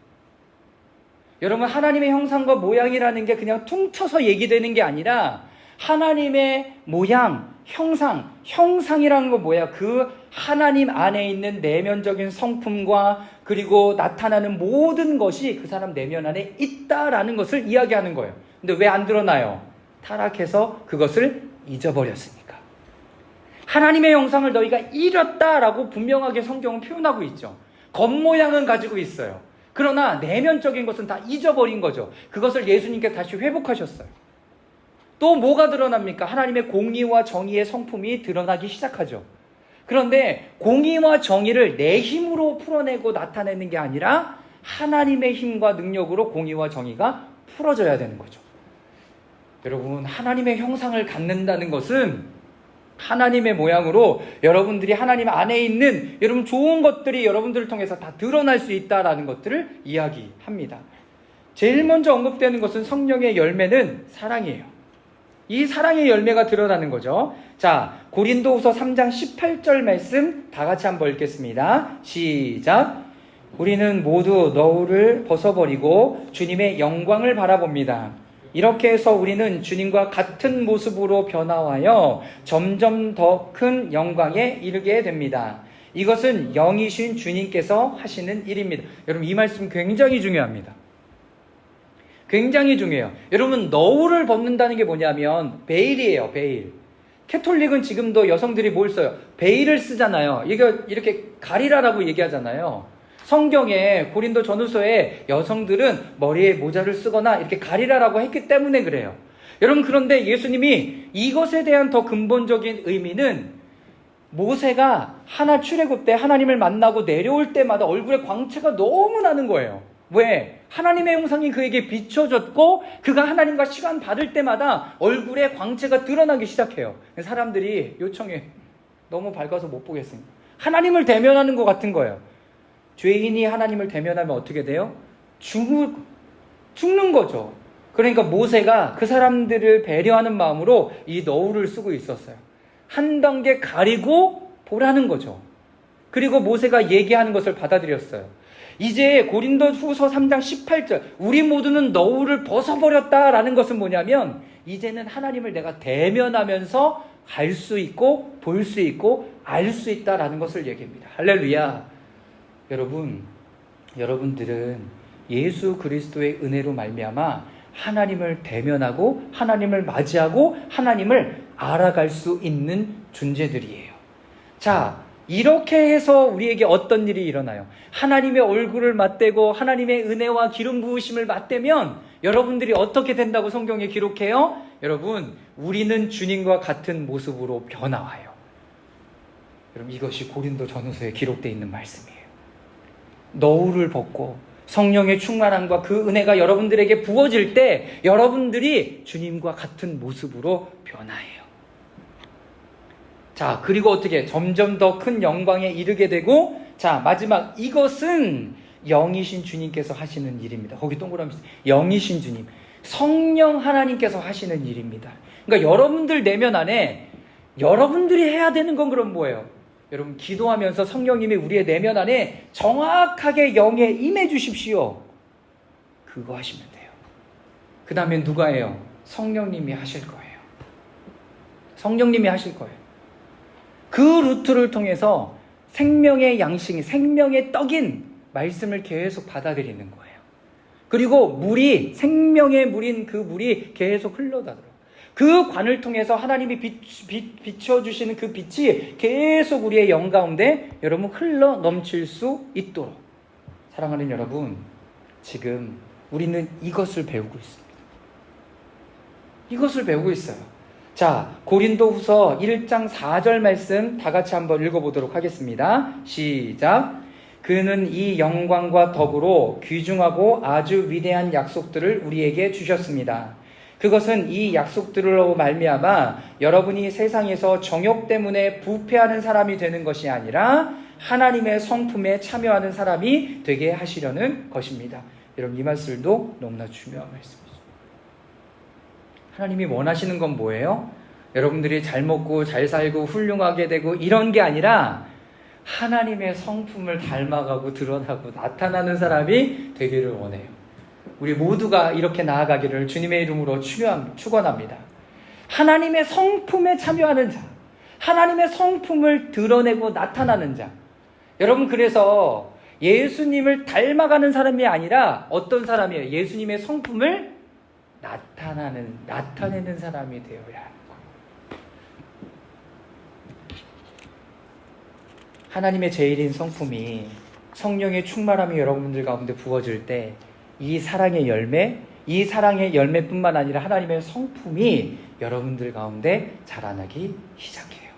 여러분, 하나님의 형상과 모양이라는 게 그냥 퉁쳐서 얘기되는 게 아니라 하나님의 모양, 형상이라는 건 뭐야? 그 하나님 안에 있는 내면적인 성품과 그리고 나타나는 모든 것이 그 사람 내면 안에 있다라는 것을 이야기하는 거예요. 근데 왜 안 드러나요? 타락해서 그것을 잊어버렸으니까. 하나님의 형상을 너희가 잃었다라고 분명하게 성경은 표현하고 있죠. 겉모양은 가지고 있어요. 그러나 내면적인 것은 다 잊어버린 거죠. 그것을 예수님께 다시 회복하셨어요. 또 뭐가 드러납니까? 하나님의 공의와 정의의 성품이 드러나기 시작하죠. 그런데 공의와 정의를 내 힘으로 풀어내고 나타내는 게 아니라 하나님의 힘과 능력으로 공의와 정의가 풀어져야 되는 거죠. 여러분, 하나님의 형상을 갖는다는 것은 하나님의 모양으로 여러분들이 하나님 안에 있는 여러분 좋은 것들이 여러분들을 통해서 다 드러날 수 있다라는 것들을 이야기합니다. 제일 먼저 언급되는 것은 성령의 열매는 사랑이에요. 이 사랑의 열매가 드러나는 거죠. 자, 고린도후서 3장 18절 말씀 다 같이 한번 읽겠습니다. 시작. 우리는 모두 너울을 벗어버리고 주님의 영광을 바라봅니다. 이렇게 해서 우리는 주님과 같은 모습으로 변화하여 점점 더 큰 영광에 이르게 됩니다. 이것은 영이신 주님께서 하시는 일입니다. 여러분, 이 말씀 굉장히 중요합니다. 굉장히 중요해요. 여러분, 너울을 벗는다는 게 뭐냐면 베일이에요. 베일. 캐톨릭은 지금도 여성들이 뭘 써요? 베일을 쓰잖아요. 이거 이렇게 가리라라고 얘기하잖아요. 성경에 고린도 전후서에 여성들은 머리에 모자를 쓰거나 이렇게 가리라라고 했기 때문에 그래요. 여러분, 그런데 예수님이 이것에 대한 더 근본적인 의미는 모세가 하나 출애굽 때 하나님을 만나고 내려올 때마다 얼굴에 광채가 너무 나는 거예요. 왜? 하나님의 형상이 그에게 비춰졌고 그가 하나님과 시간 받을 때마다 얼굴에 광채가 드러나기 시작해요. 사람들이 요청해. 너무 밝아서 못 보겠습니다. 하나님을 대면하는 것 같은 거예요. 죄인이 하나님을 대면하면 어떻게 돼요? 죽는 거죠. 그러니까 모세가 그 사람들을 배려하는 마음으로 이 너울을 쓰고 있었어요. 한 단계 가리고 보라는 거죠. 그리고 모세가 얘기하는 것을 받아들였어요. 이제 고린도후서 3장 18절 우리 모두는 너울을 벗어버렸다라는 것은 뭐냐면 이제는 하나님을 내가 대면하면서 갈 수 있고 볼 수 있고 알 수 있다라는 것을 얘기합니다. 할렐루야. 여러분들은 예수 그리스도의 은혜로 말미암아 하나님을 대면하고 하나님을 맞이하고 하나님을 알아갈 수 있는 존재들이에요. 자, 이렇게 해서 우리에게 어떤 일이 일어나요? 하나님의 얼굴을 맞대고 하나님의 은혜와 기름 부으심을 맞대면 여러분들이 어떻게 된다고 성경에 기록해요? 여러분, 우리는 주님과 같은 모습으로 변화와요. 여러분, 이것이 고린도 전후서에 기록되어 있는 말씀이에요. 너울을 벗고 성령의 충만함과 그 은혜가 여러분들에게 부어질 때 여러분들이 주님과 같은 모습으로 변화해요. 자, 그리고 어떻게 점점 더 큰 영광에 이르게 되고, 자, 마지막 이것은 영이신 주님께서 하시는 일입니다. 거기 동그라미 영이신 주님, 성령 하나님께서 하시는 일입니다. 그러니까 여러분들 내면 안에 여러분들이 해야 되는 건 그럼 뭐예요? 여러분, 기도하면서 성령님이 우리의 내면 안에 정확하게 영에 임해 주십시오. 그거 하시면 돼요. 그 다음에 누가 해요? 성령님이 하실 거예요. 성령님이 하실 거예요. 그 루트를 통해서 생명의 양식이, 생명의 떡인 말씀을 계속 받아들이는 거예요. 그리고 물이, 생명의 물인 그 물이 계속 흘러다들어요. 그 관을 통해서 하나님이 비춰주시는 그 빛이 계속 우리의 영 가운데 여러분 흘러 넘칠 수 있도록. 사랑하는 여러분, 지금 우리는 이것을 배우고 있습니다. 이것을 배우고 있어요. 자, 고린도후서 1장 4절 말씀 다 같이 한번 읽어보도록 하겠습니다. 시작. 그는 이 영광과 덕으로 귀중하고 아주 위대한 약속들을 우리에게 주셨습니다. 그것은 이 약속들로 말미암아 여러분이 세상에서 정욕 때문에 부패하는 사람이 되는 것이 아니라 하나님의 성품에 참여하는 사람이 되게 하시려는 것입니다. 여러분, 이 말씀도 너무나 중요한 말씀이죠. 하나님이 원하시는 건 뭐예요? 여러분들이 잘 먹고 잘 살고 훌륭하게 되고 이런 게 아니라 하나님의 성품을 닮아가고 드러나고 나타나는 사람이 되기를 원해요. 우리 모두가 이렇게 나아가기를 주님의 이름으로 축원합니다. 하나님의 성품에 참여하는 자, 하나님의 성품을 드러내고 나타나는 자. 여러분, 그래서 예수님을 닮아가는 사람이 아니라 어떤 사람이에요? 예수님의 성품을 나타내는 사람이 되어야 하는 거예요. 하나님의 제일인 성품이, 성령의 충만함이 여러분들 가운데 부어질 때 이 사랑의 열매뿐만 아니라 하나님의 성품이 여러분들 가운데 자라나기 시작해요.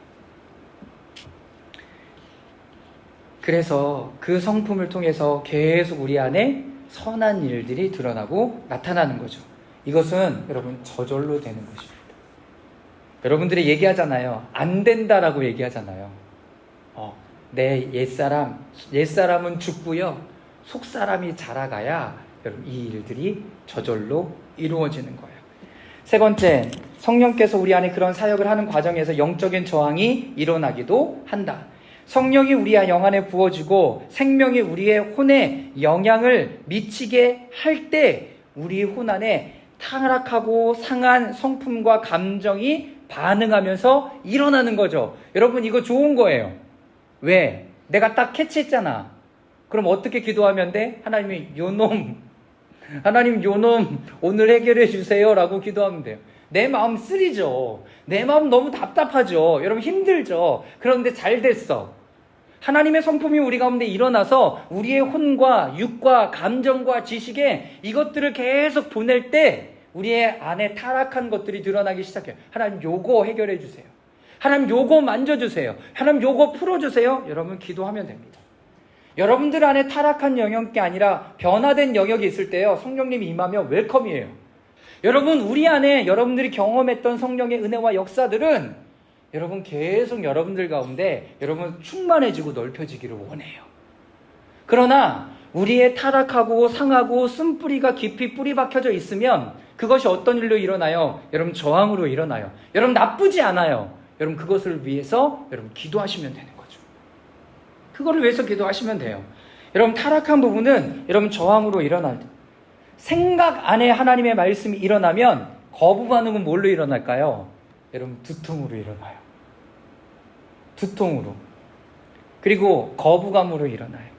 그래서 그 성품을 통해서 계속 우리 안에 선한 일들이 드러나고 나타나는 거죠. 이것은 여러분 저절로 되는 것입니다. 여러분들이 얘기하잖아요. 안 된다라고 얘기하잖아요. 내 옛사람은 죽고요, 속사람이 자라가야 여러분 이 일들이 저절로 이루어지는 거예요. 세 번째, 성령께서 우리 안에 그런 사역을 하는 과정에서 영적인 저항이 일어나기도 한다. 성령이 우리 영 안에 부어지고 생명이 우리의 혼에 영향을 미치게 할 때 우리 혼 안에 타락하고 상한 성품과 감정이 반응하면서 일어나는 거죠. 여러분, 이거 좋은 거예요. 왜? 내가 딱 캐치했잖아. 그럼 어떻게 기도하면 돼? 하나님 요놈 오늘 해결해 주세요 라고 기도하면 돼요. 내 마음 쓰리죠. 내 마음 너무 답답하죠. 여러분, 힘들죠. 그런데 잘 됐어. 하나님의 성품이 우리 가운데 일어나서 우리의 혼과 육과 감정과 지식에 이것들을 계속 보낼 때 우리의 안에 타락한 것들이 드러나기 시작해요. 하나님 요거 해결해 주세요. 하나님 요거 만져주세요. 하나님 요거 풀어주세요. 여러분, 기도하면 됩니다. 여러분들 안에 타락한 영역이 아니라 변화된 영역이 있을 때요, 성령님이 임하면 웰컴이에요. 여러분, 우리 안에 여러분들이 경험했던 성령의 은혜와 역사들은 여러분 계속 여러분들 가운데 여러분 충만해지고 넓혀지기를 원해요. 그러나 우리의 타락하고 상하고 쓴뿌리가 깊이 뿌리 박혀져 있으면 그것이 어떤 일로 일어나요? 여러분, 저항으로 일어나요. 여러분, 나쁘지 않아요. 여러분, 그것을 위해서 여러분 기도하시면 되는 거죠. 그거를 위해서 기도하시면 돼요. 여러분, 타락한 부분은 여러분 저항으로 일어날 때, 생각 안에 하나님의 말씀이 일어나면 거부 반응은 뭘로 일어날까요? 여러분, 두통으로 일어나요. 두통으로. 그리고 거부감으로 일어나요.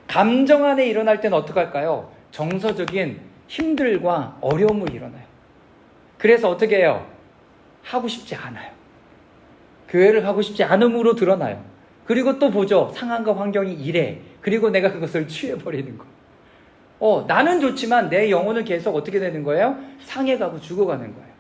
감정 안에 일어날 때는 어떻게 할까요? 정서적인 힘들과 어려움으로 일어나요. 그래서 어떻게 해요? 하고 싶지 않아요. 교회를 가고 싶지 않음으로 드러나요. 그리고 또 보죠. 상황과 환경이 이래. 그리고 내가 그것을 취해버리는 거. 나는 좋지만 내 영혼은 계속 어떻게 되는 거예요? 상해가고 죽어가는 거예요.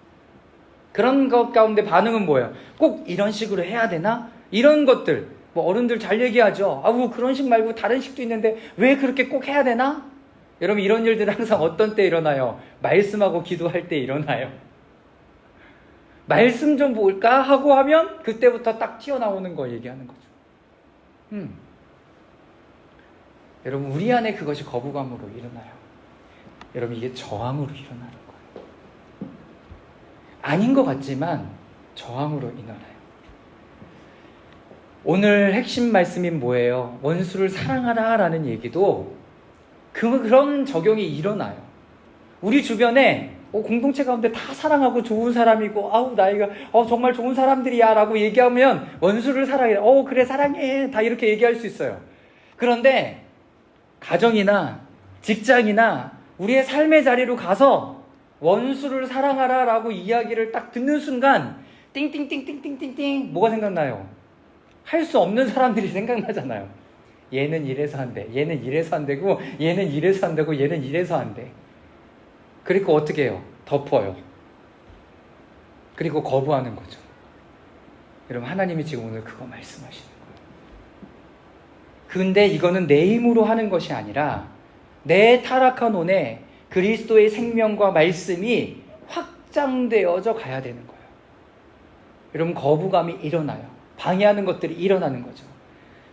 그런 것 가운데 반응은 뭐예요? 꼭 이런 식으로 해야 되나? 이런 것들. 뭐 어른들 잘 얘기하죠. 그런 식 말고 다른 식도 있는데 왜 그렇게 꼭 해야 되나? 여러분, 이런 일들은 항상 어떤 때 일어나요? 말씀하고 기도할 때 일어나요. 말씀 좀 볼까? 하고 하면 그때부터 딱 튀어나오는 거 얘기하는 거죠. 여러분, 우리 안에 그것이 거부감으로 일어나요. 여러분, 이게 저항으로 일어나는 거예요. 아닌 것 같지만 저항으로 일어나요. 오늘 핵심 말씀이 뭐예요? 원수를 사랑하라 라는 얘기도 그런 적용이 일어나요. 우리 주변에 공동체 가운데 다 사랑하고 좋은 사람이고 나이가 정말 좋은 사람들이야 라고 얘기하면 원수를 사랑해. 그래 사랑해. 다 이렇게 얘기할 수 있어요. 그런데 가정이나 직장이나 우리의 삶의 자리로 가서 원수를 사랑하라 라고 이야기를 딱 듣는 순간 띵띵띵띵띵띵띵 뭐가 생각나요? 할 수 없는 사람들이 생각나잖아요. 얘는 이래서 안 돼. 얘는 이래서 안 되고 얘는 이래서 안 되고 얘는 이래서 안 돼. 그리고 어떻게 해요? 덮어요. 그리고 거부하는 거죠. 여러분, 하나님이 지금 오늘 그거 말씀하시는 거예요. 근데 이거는 내 힘으로 하는 것이 아니라 내 타락한 혼에 그리스도의 생명과 말씀이 확장되어져 가야 되는 거예요. 여러분, 거부감이 일어나요. 방해하는 것들이 일어나는 거죠.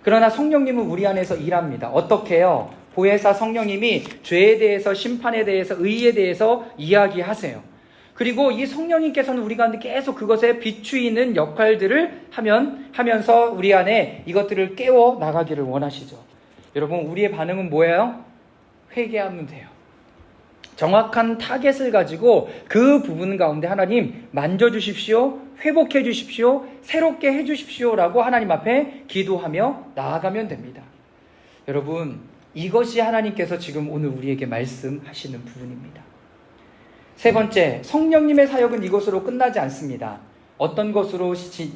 그러나 성령님은 우리 안에서 일합니다. 어떻게 해요? 보혜사 성령님이 죄에 대해서, 심판에 대해서, 의에 대해서 이야기하세요. 그리고 이 성령님께서는 우리 가운데 계속 그것에 비추이는 역할들을 하면서 우리 안에 이것들을 깨워 나가기를 원하시죠. 여러분, 우리의 반응은 뭐예요? 회개하면 돼요. 정확한 타겟을 가지고 그 부분 가운데 하나님 만져주십시오, 회복해 주십시오, 새롭게 해주십시오 라고 하나님 앞에 기도하며 나아가면 됩니다. 여러분, 이것이 하나님께서 지금 오늘 우리에게 말씀하시는 부분입니다. 세 번째, 성령님의 사역은 이것으로 끝나지 않습니다. 어떤 것으로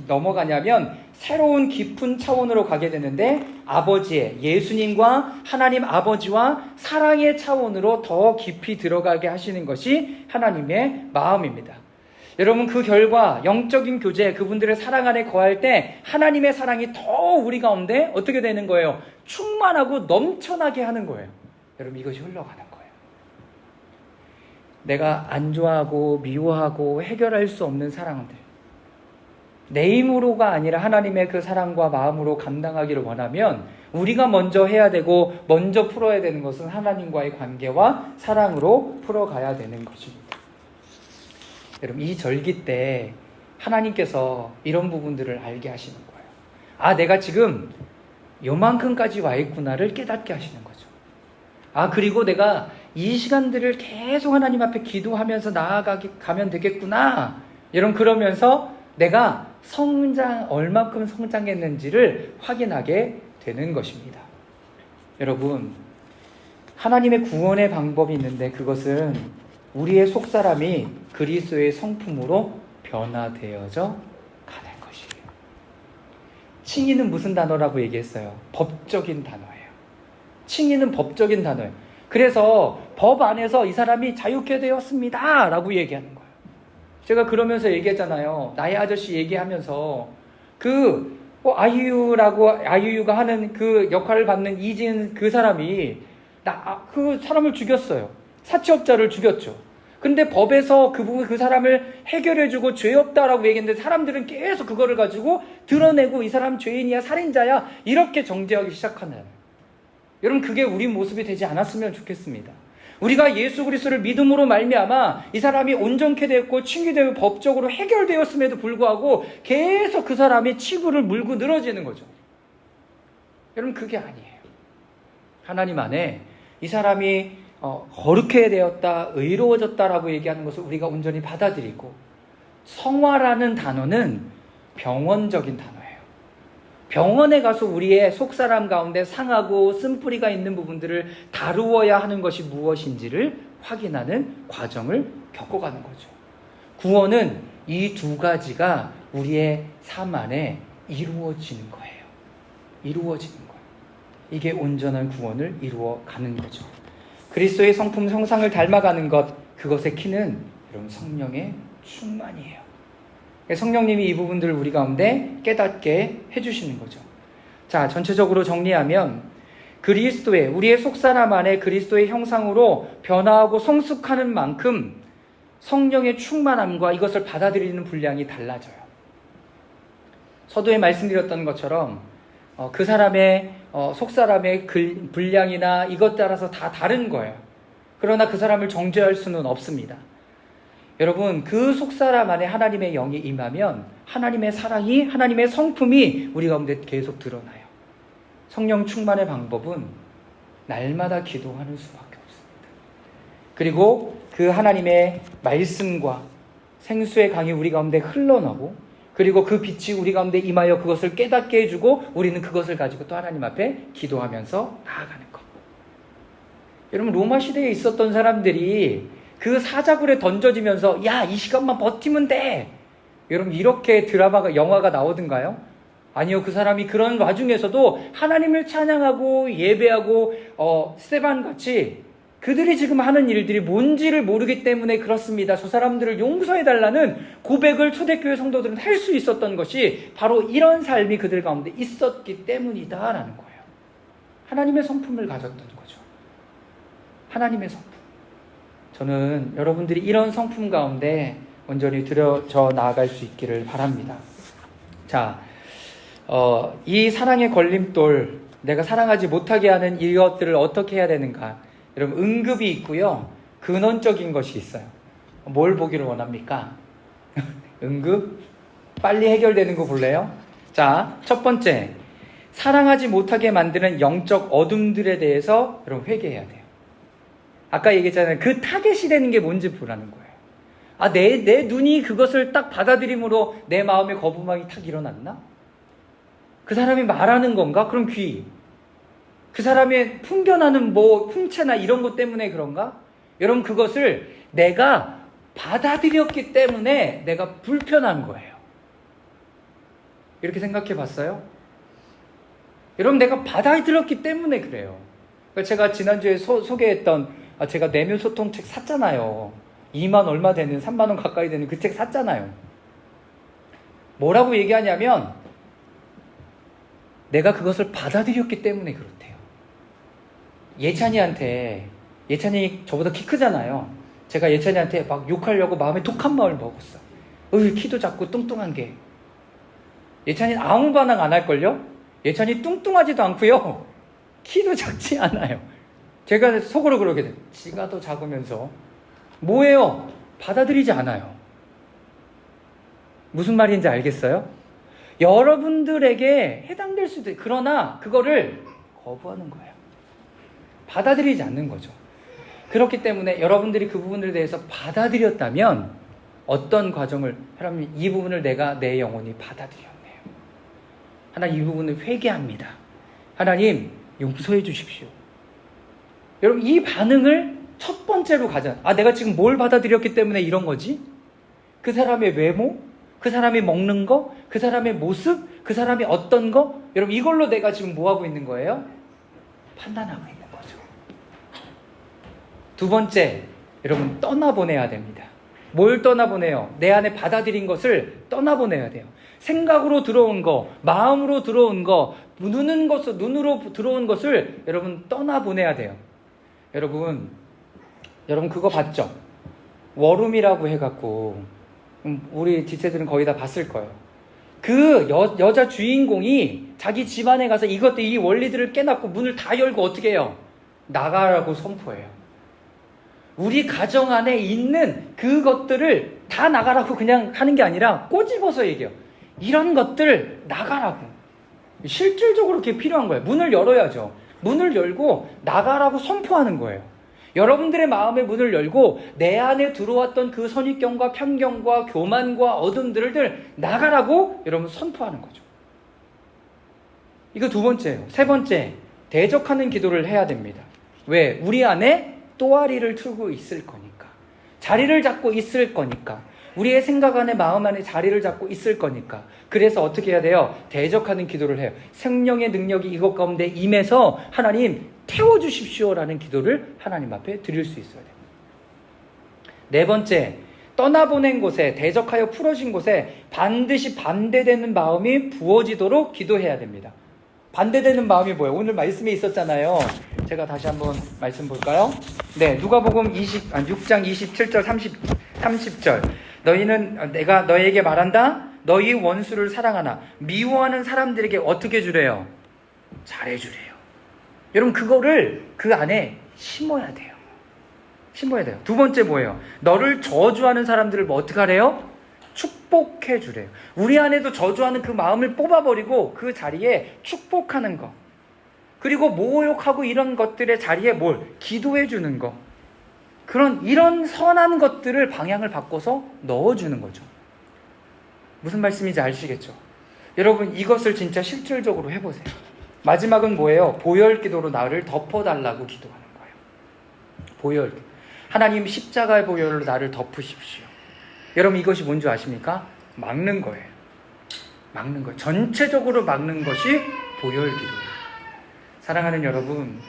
넘어가냐면 새로운 깊은 차원으로 가게 되는데, 아버지의, 예수님과 하나님 아버지와 사랑의 차원으로 더 깊이 들어가게 하시는 것이 하나님의 마음입니다. 여러분, 그 결과 영적인 교제, 그분들의 사랑 안에 거할 때 하나님의 사랑이 더 우리 가운데 어떻게 되는 거예요? 충만하고 넘쳐나게 하는 거예요. 여러분, 이것이 흘러가는 거예요. 내가 안 좋아하고 미워하고 해결할 수 없는 사랑들, 내 힘으로가 아니라 하나님의 그 사랑과 마음으로 감당하기를 원하면 우리가 먼저 해야 되고 먼저 풀어야 되는 것은 하나님과의 관계와 사랑으로 풀어가야 되는 것입니다. 여러분, 이 절기 때 하나님께서 이런 부분들을 알게 하시는 거예요. 아, 내가 지금 요만큼까지 와 있구나를 깨닫게 하시는 거죠. 아, 그리고 내가 이 시간들을 계속 하나님 앞에 기도하면서 나아가면 되겠구나. 여러분, 그러면서 내가 얼마큼 성장했는지를 확인하게 되는 것입니다. 여러분, 하나님의 구원의 방법이 있는데 그것은 우리의 속사람이 그리스도의 성품으로 변화되어져 가는 것이에요. 칭의는 무슨 단어라고 얘기했어요? 법적인 단어예요. 칭의는 법적인 단어예요. 그래서 법 안에서 이 사람이 자유케 되었습니다 라고 얘기하는 거예요. 제가 그러면서 얘기했잖아요. 나의 아저씨 얘기하면서 아유유가 하는 그 역할을 받는 이진 그 사람이 그 사람을 죽였어요. 사치업자를 죽였죠. 근데 법에서 그 사람을 해결해주고 죄 없다라고 얘기했는데 사람들은 계속 그거를 가지고 드러내고 이 사람 죄인이야, 살인자야 이렇게 정죄하기 시작하는. 여러분, 그게 우리 모습이 되지 않았으면 좋겠습니다. 우리가 예수 그리스도를 믿음으로 말미암아 이 사람이 온전케 되었고 칭의되고 법적으로 해결되었음에도 불구하고 계속 그 사람이 치부를 물고 늘어지는 거죠. 여러분, 그게 아니에요. 하나님 안에 이 사람이 거룩해 되었다, 의로워졌다라고 얘기하는 것을 우리가 온전히 받아들이고, 성화라는 단어는 병원적인 단어예요. 병원에 가서 우리의 속사람 가운데 상하고 쓴뿌리가 있는 부분들을 다루어야 하는 것이 무엇인지를 확인하는 과정을 겪어가는 거죠. 구원은 이 두 가지가 우리의 삶 안에 이루어지는 거예요. 이루어지는 거예요. 이게 온전한 구원을 이루어가는 거죠. 그리스도의 성품 형상을 닮아가는 것, 그것의 키는 여러분 성령의 충만이에요. 성령님이 이 부분들을 우리 가운데 깨닫게 해주시는 거죠. 자, 전체적으로 정리하면 우리의 속사람 안에 그리스도의 형상으로 변화하고 성숙하는 만큼 성령의 충만함과 이것을 받아들이는 분량이 달라져요. 서두에 말씀드렸던 것처럼 그 사람의 속사람의 분량이나 이것 따라서 다 다른 거예요. 그러나 그 사람을 정죄할 수는 없습니다. 여러분, 그 속사람 안에 하나님의 영이 임하면 하나님의 사랑이, 하나님의 성품이 우리 가운데 계속 드러나요. 성령 충만의 방법은 날마다 기도하는 수밖에 없습니다. 그리고 그 하나님의 말씀과 생수의 강이 우리 가운데 흘러나고, 그리고 그 빛이 우리 가운데 임하여 그것을 깨닫게 해주고 우리는 그것을 가지고 또 하나님 앞에 기도하면서 나아가는 것. 여러분, 로마 시대에 있었던 사람들이 그 사자굴에 던져지면서 이 시간만 버티면 돼, 여러분, 이렇게 영화가 나오던가요? 아니요. 그 사람이 그런 와중에서도 하나님을 찬양하고 예배하고 스데반같이 그들이 지금 하는 일들이 뭔지를 모르기 때문에 그렇습니다. 저 사람들을 용서해달라는 고백을 초대교회 성도들은 할 수 있었던 것이 바로 이런 삶이 그들 가운데 있었기 때문이다라는 거예요. 하나님의 성품을 가졌던 거죠. 하나님의 성품. 저는 여러분들이 이런 성품 가운데 온전히 들여져 나아갈 수 있기를 바랍니다. 자, 이 사랑의 걸림돌, 내가 사랑하지 못하게 하는 이것들을 어떻게 해야 되는가? 여러분, 응급이 있고요, 근원적인 것이 있어요. 뭘 보기를 원합니까? 응급? 빨리 해결되는 거 볼래요? 자, 첫 번째, 사랑하지 못하게 만드는 영적 어둠들에 대해서 여러분 회개해야 돼요. 아까 얘기했잖아요. 그 타겟이 되는 게 뭔지 보라는 거예요. 아, 내 눈이 그것을 딱 받아들임으로 내 마음에 거부망이 탁 일어났나? 그 사람이 말하는 건가? 그럼 귀. 그 사람의 풍겨나는 풍채나 이런 것 때문에 그런가? 여러분, 그것을 내가 받아들였기 때문에 내가 불편한 거예요. 이렇게 생각해 봤어요? 여러분, 내가 받아들였기 때문에 그래요. 제가 지난주에 소개했던, 제가 내면 소통책 샀잖아요. 2만 얼마 되는, 3만 원 가까이 되는 그 책 샀잖아요. 뭐라고 얘기하냐면, 내가 그것을 받아들였기 때문에 그렇대요. 예찬이 저보다 키 크잖아요. 제가 예찬이한테 막 욕하려고 마음에 독한 마음을 먹었어. 키도 작고 뚱뚱한 게. 예찬이는 아무 반응 안 할걸요? 예찬이 뚱뚱하지도 않고요, 키도 작지 않아요. 제가 속으로 그러게 돼요. 지가 더 작으면서 뭐예요? 받아들이지 않아요. 무슨 말인지 알겠어요? 여러분들에게 해당될 수도 있어요. 그러나 그거를 거부하는 거예요. 받아들이지 않는 거죠. 그렇기 때문에 여러분들이 그 부분에 대해서 받아들였다면 어떤 과정을, 하나님, 이 부분을 내가 내 영혼이 받아들였네요. 하나님, 이 부분을 회개합니다. 하나님, 용서해 주십시오. 여러분, 이 반응을 첫 번째로 가자. 내가 지금 뭘 받아들였기 때문에 이런 거지? 그 사람의 외모? 그 사람이 먹는 거? 그 사람의 모습? 그 사람이 어떤 거? 여러분, 이걸로 내가 지금 뭐 하고 있는 거예요? 판단하고 있는 거죠. 두 번째, 여러분, 떠나보내야 됩니다. 뭘 떠나보내요? 내 안에 받아들인 것을 떠나보내야 돼요. 생각으로 들어온 거, 마음으로 들어온 거, 눈으로 들어온 것을 여러분 떠나보내야 돼요. 여러분 그거 봤죠? 워룸이라고 해갖고, 우리 지체들은 거의 다 봤을 거예요. 그 여자 주인공이 자기 집안에 가서 이 원리들을 깨닫고 문을 다 열고 어떻게 해요? 나가라고 선포해요. 우리 가정 안에 있는 그것들을 다 나가라고 그냥 하는 게 아니라 꼬집어서 얘기해요. 이런 것들 나가라고. 실질적으로 그게 필요한 거예요. 문을 열어야죠. 문을 열고 나가라고 선포하는 거예요. 여러분들의 마음의 문을 열고 내 안에 들어왔던 그 선입견과 편견과 교만과 어둠들을 나가라고 여러분 선포하는 거죠. 이거 두 번째예요. 세 번째, 대적하는 기도를 해야 됩니다. 왜? 우리 안에 또아리를 틀고 있을 거니까. 자리를 잡고 있을 거니까. 우리의 생각 안에, 마음 안에 자리를 잡고 있을 거니까. 그래서 어떻게 해야 돼요? 대적하는 기도를 해요. 생명의 능력이 이것 가운데 임해서 하나님 태워주십시오라는 기도를 하나님 앞에 드릴 수 있어야 돼요. 네 번째, 떠나보낸 곳에, 대적하여 풀어진 곳에 반드시 반대되는 마음이 부어지도록 기도해야 됩니다. 반대되는 마음이 뭐예요? 오늘 말씀에 있었잖아요. 제가 다시 한번 말씀 볼까요? 네, 누가복음 6장 27절 30절. 너희는, 내가 너희에게 말한다. 너희 원수를 사랑하나 미워하는 사람들에게 어떻게 주래요? 잘해주래요. 여러분, 그거를 그 안에 심어야 돼요. 심어야 돼요. 두 번째 뭐예요? 너를 저주하는 사람들을 어떻게 하래요? 축복해 주래요. 우리 안에도 저주하는 그 마음을 뽑아버리고 그 자리에 축복하는 거. 그리고 모욕하고 이런 것들의 자리에 뭘? 기도해 주는 거. 이런 선한 것들을 방향을 바꿔서 넣어주는 거죠. 무슨 말씀인지 아시겠죠? 여러분, 이것을 진짜 실질적으로 해보세요. 마지막은 뭐예요? 보혈 기도로 나를 덮어달라고 기도하는 거예요. 보혈. 하나님, 십자가의 보혈로 나를 덮으십시오. 여러분, 이것이 뭔지 아십니까? 막는 거예요. 막는 거예요. 전체적으로 막는 것이 보혈 기도예요. 사랑하는 여러분,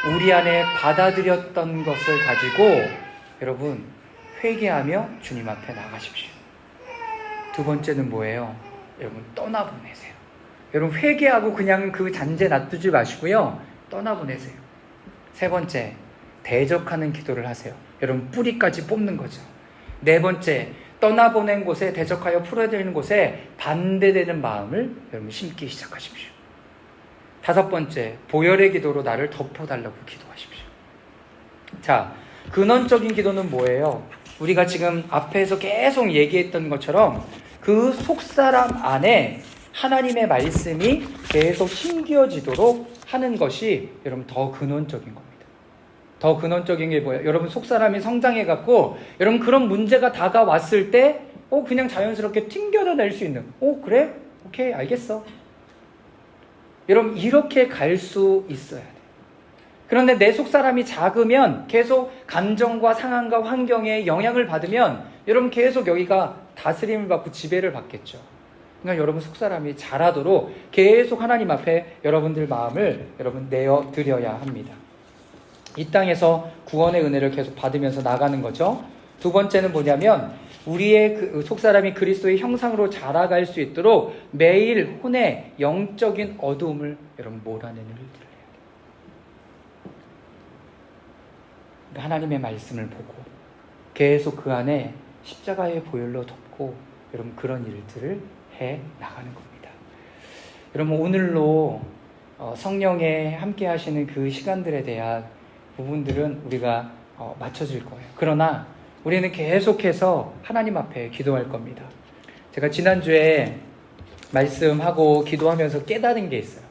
우리 안에 받아들였던 것을 가지고 여러분 회개하며 주님 앞에 나가십시오. 두 번째는 뭐예요? 여러분 떠나보내세요. 여러분 회개하고 그냥 그 잔재 놔두지 마시고요. 떠나보내세요. 세 번째, 대적하는 기도를 하세요. 여러분 뿌리까지 뽑는 거죠. 네 번째, 떠나보낸 곳에 대적하여 풀어드리는 곳에 반대되는 마음을 여러분 심기 시작하십시오. 다섯 번째, 보혈의 기도로 나를 덮어달라고 기도하십시오. 자, 근원적인 기도는 뭐예요? 우리가 지금 앞에서 계속 얘기했던 것처럼 그 속사람 안에 하나님의 말씀이 계속 심겨지도록 하는 것이 여러분 더 근원적인 겁니다. 더 근원적인 게 뭐예요? 여러분 속사람이 성장해갖고 여러분 그런 문제가 다가왔을 때 그냥 자연스럽게 튕겨낼 수 있는 그래? 오케이 알겠어. 여러분 이렇게 갈 수 있어야 돼요. 그런데 내 속사람이 작으면 계속 감정과 상황과 환경에 영향을 받으면 여러분 계속 여기가 다스림을 받고 지배를 받겠죠. 그러니까 여러분 속사람이 자라도록 계속 하나님 앞에 여러분들 마음을 여러분 내어드려야 합니다. 이 땅에서 구원의 은혜를 계속 받으면서 나가는 거죠. 두 번째는 뭐냐면 우리의 그 속사람이 그리스도의 형상으로 자라갈 수 있도록 매일 혼의 영적인 어두움을 여러분 몰아내는 일들을 해야 돼요. 하나님의 말씀을 보고 계속 그 안에 십자가의 보혈로 덮고 여러분 그런 일들을 해 나가는 겁니다. 여러분 오늘로 성령에 함께 하시는 그 시간들에 대한 부분들은 우리가 맞춰질 거예요. 그러나 우리는 계속해서 하나님 앞에 기도할 겁니다. 제가 지난주에 말씀하고 기도하면서 깨달은 게 있어요.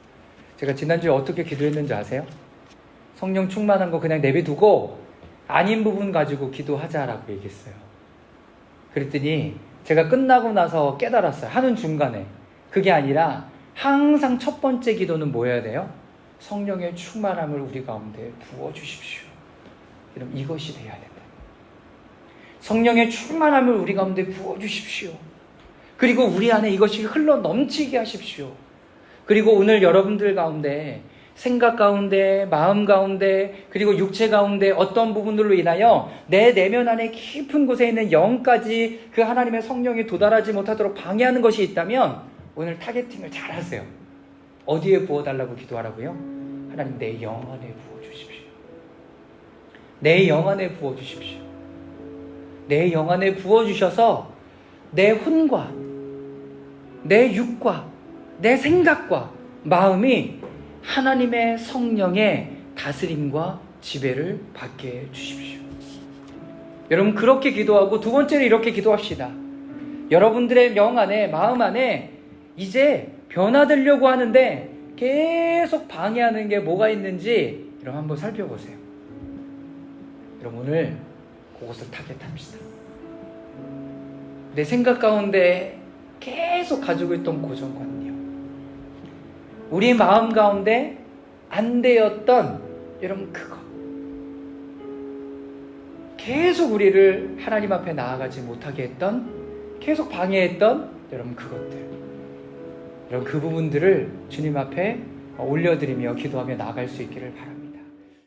제가 지난주에 어떻게 기도했는지 아세요? 성령 충만한 거 그냥 내비두고 아닌 부분 가지고 기도하자라고 얘기했어요. 그랬더니 제가 끝나고 나서 깨달았어요. 하는 중간에. 그게 아니라 항상 첫 번째 기도는 뭐 해야 돼요? 성령의 충만함을 우리 가운데 부어주십시오. 여러분 이것이 돼야 된다. 성령의 충만함을 우리 가운데 부어주십시오. 그리고 우리 안에 이것이 흘러 넘치게 하십시오. 그리고 오늘 여러분들 가운데 생각 가운데, 마음 가운데, 그리고 육체 가운데 어떤 부분들로 인하여 내 내면 안에 깊은 곳에 있는 영까지 그 하나님의 성령이 도달하지 못하도록 방해하는 것이 있다면 오늘 타겟팅을 잘 하세요. 어디에 부어달라고 기도하라고요? 하나님 내 영 안에 부어주십시오. 내 영 안에 부어주십시오. 내 영 안에 부어주셔서 내 혼과 내 육과 내 생각과 마음이 하나님의 성령의 다스림과 지배를 받게 해주십시오. 여러분 그렇게 기도하고 두 번째로 이렇게 기도합시다. 여러분들의 영 안에 마음 안에 이제 변화되려고 하는데 계속 방해하는 게 뭐가 있는지 여러분 한번 살펴보세요. 여러분 오늘 그것을 타겟합시다. 내 생각 가운데 계속 가지고 있던 고정관념, 우리 마음 가운데 안 되었던 여러분 그거, 계속 우리를 하나님 앞에 나아가지 못하게 했던, 계속 방해했던 여러분 그것들, 여러분 그 부분들을 주님 앞에 올려드리며 기도하며 나아갈 수 있기를 바랍니다.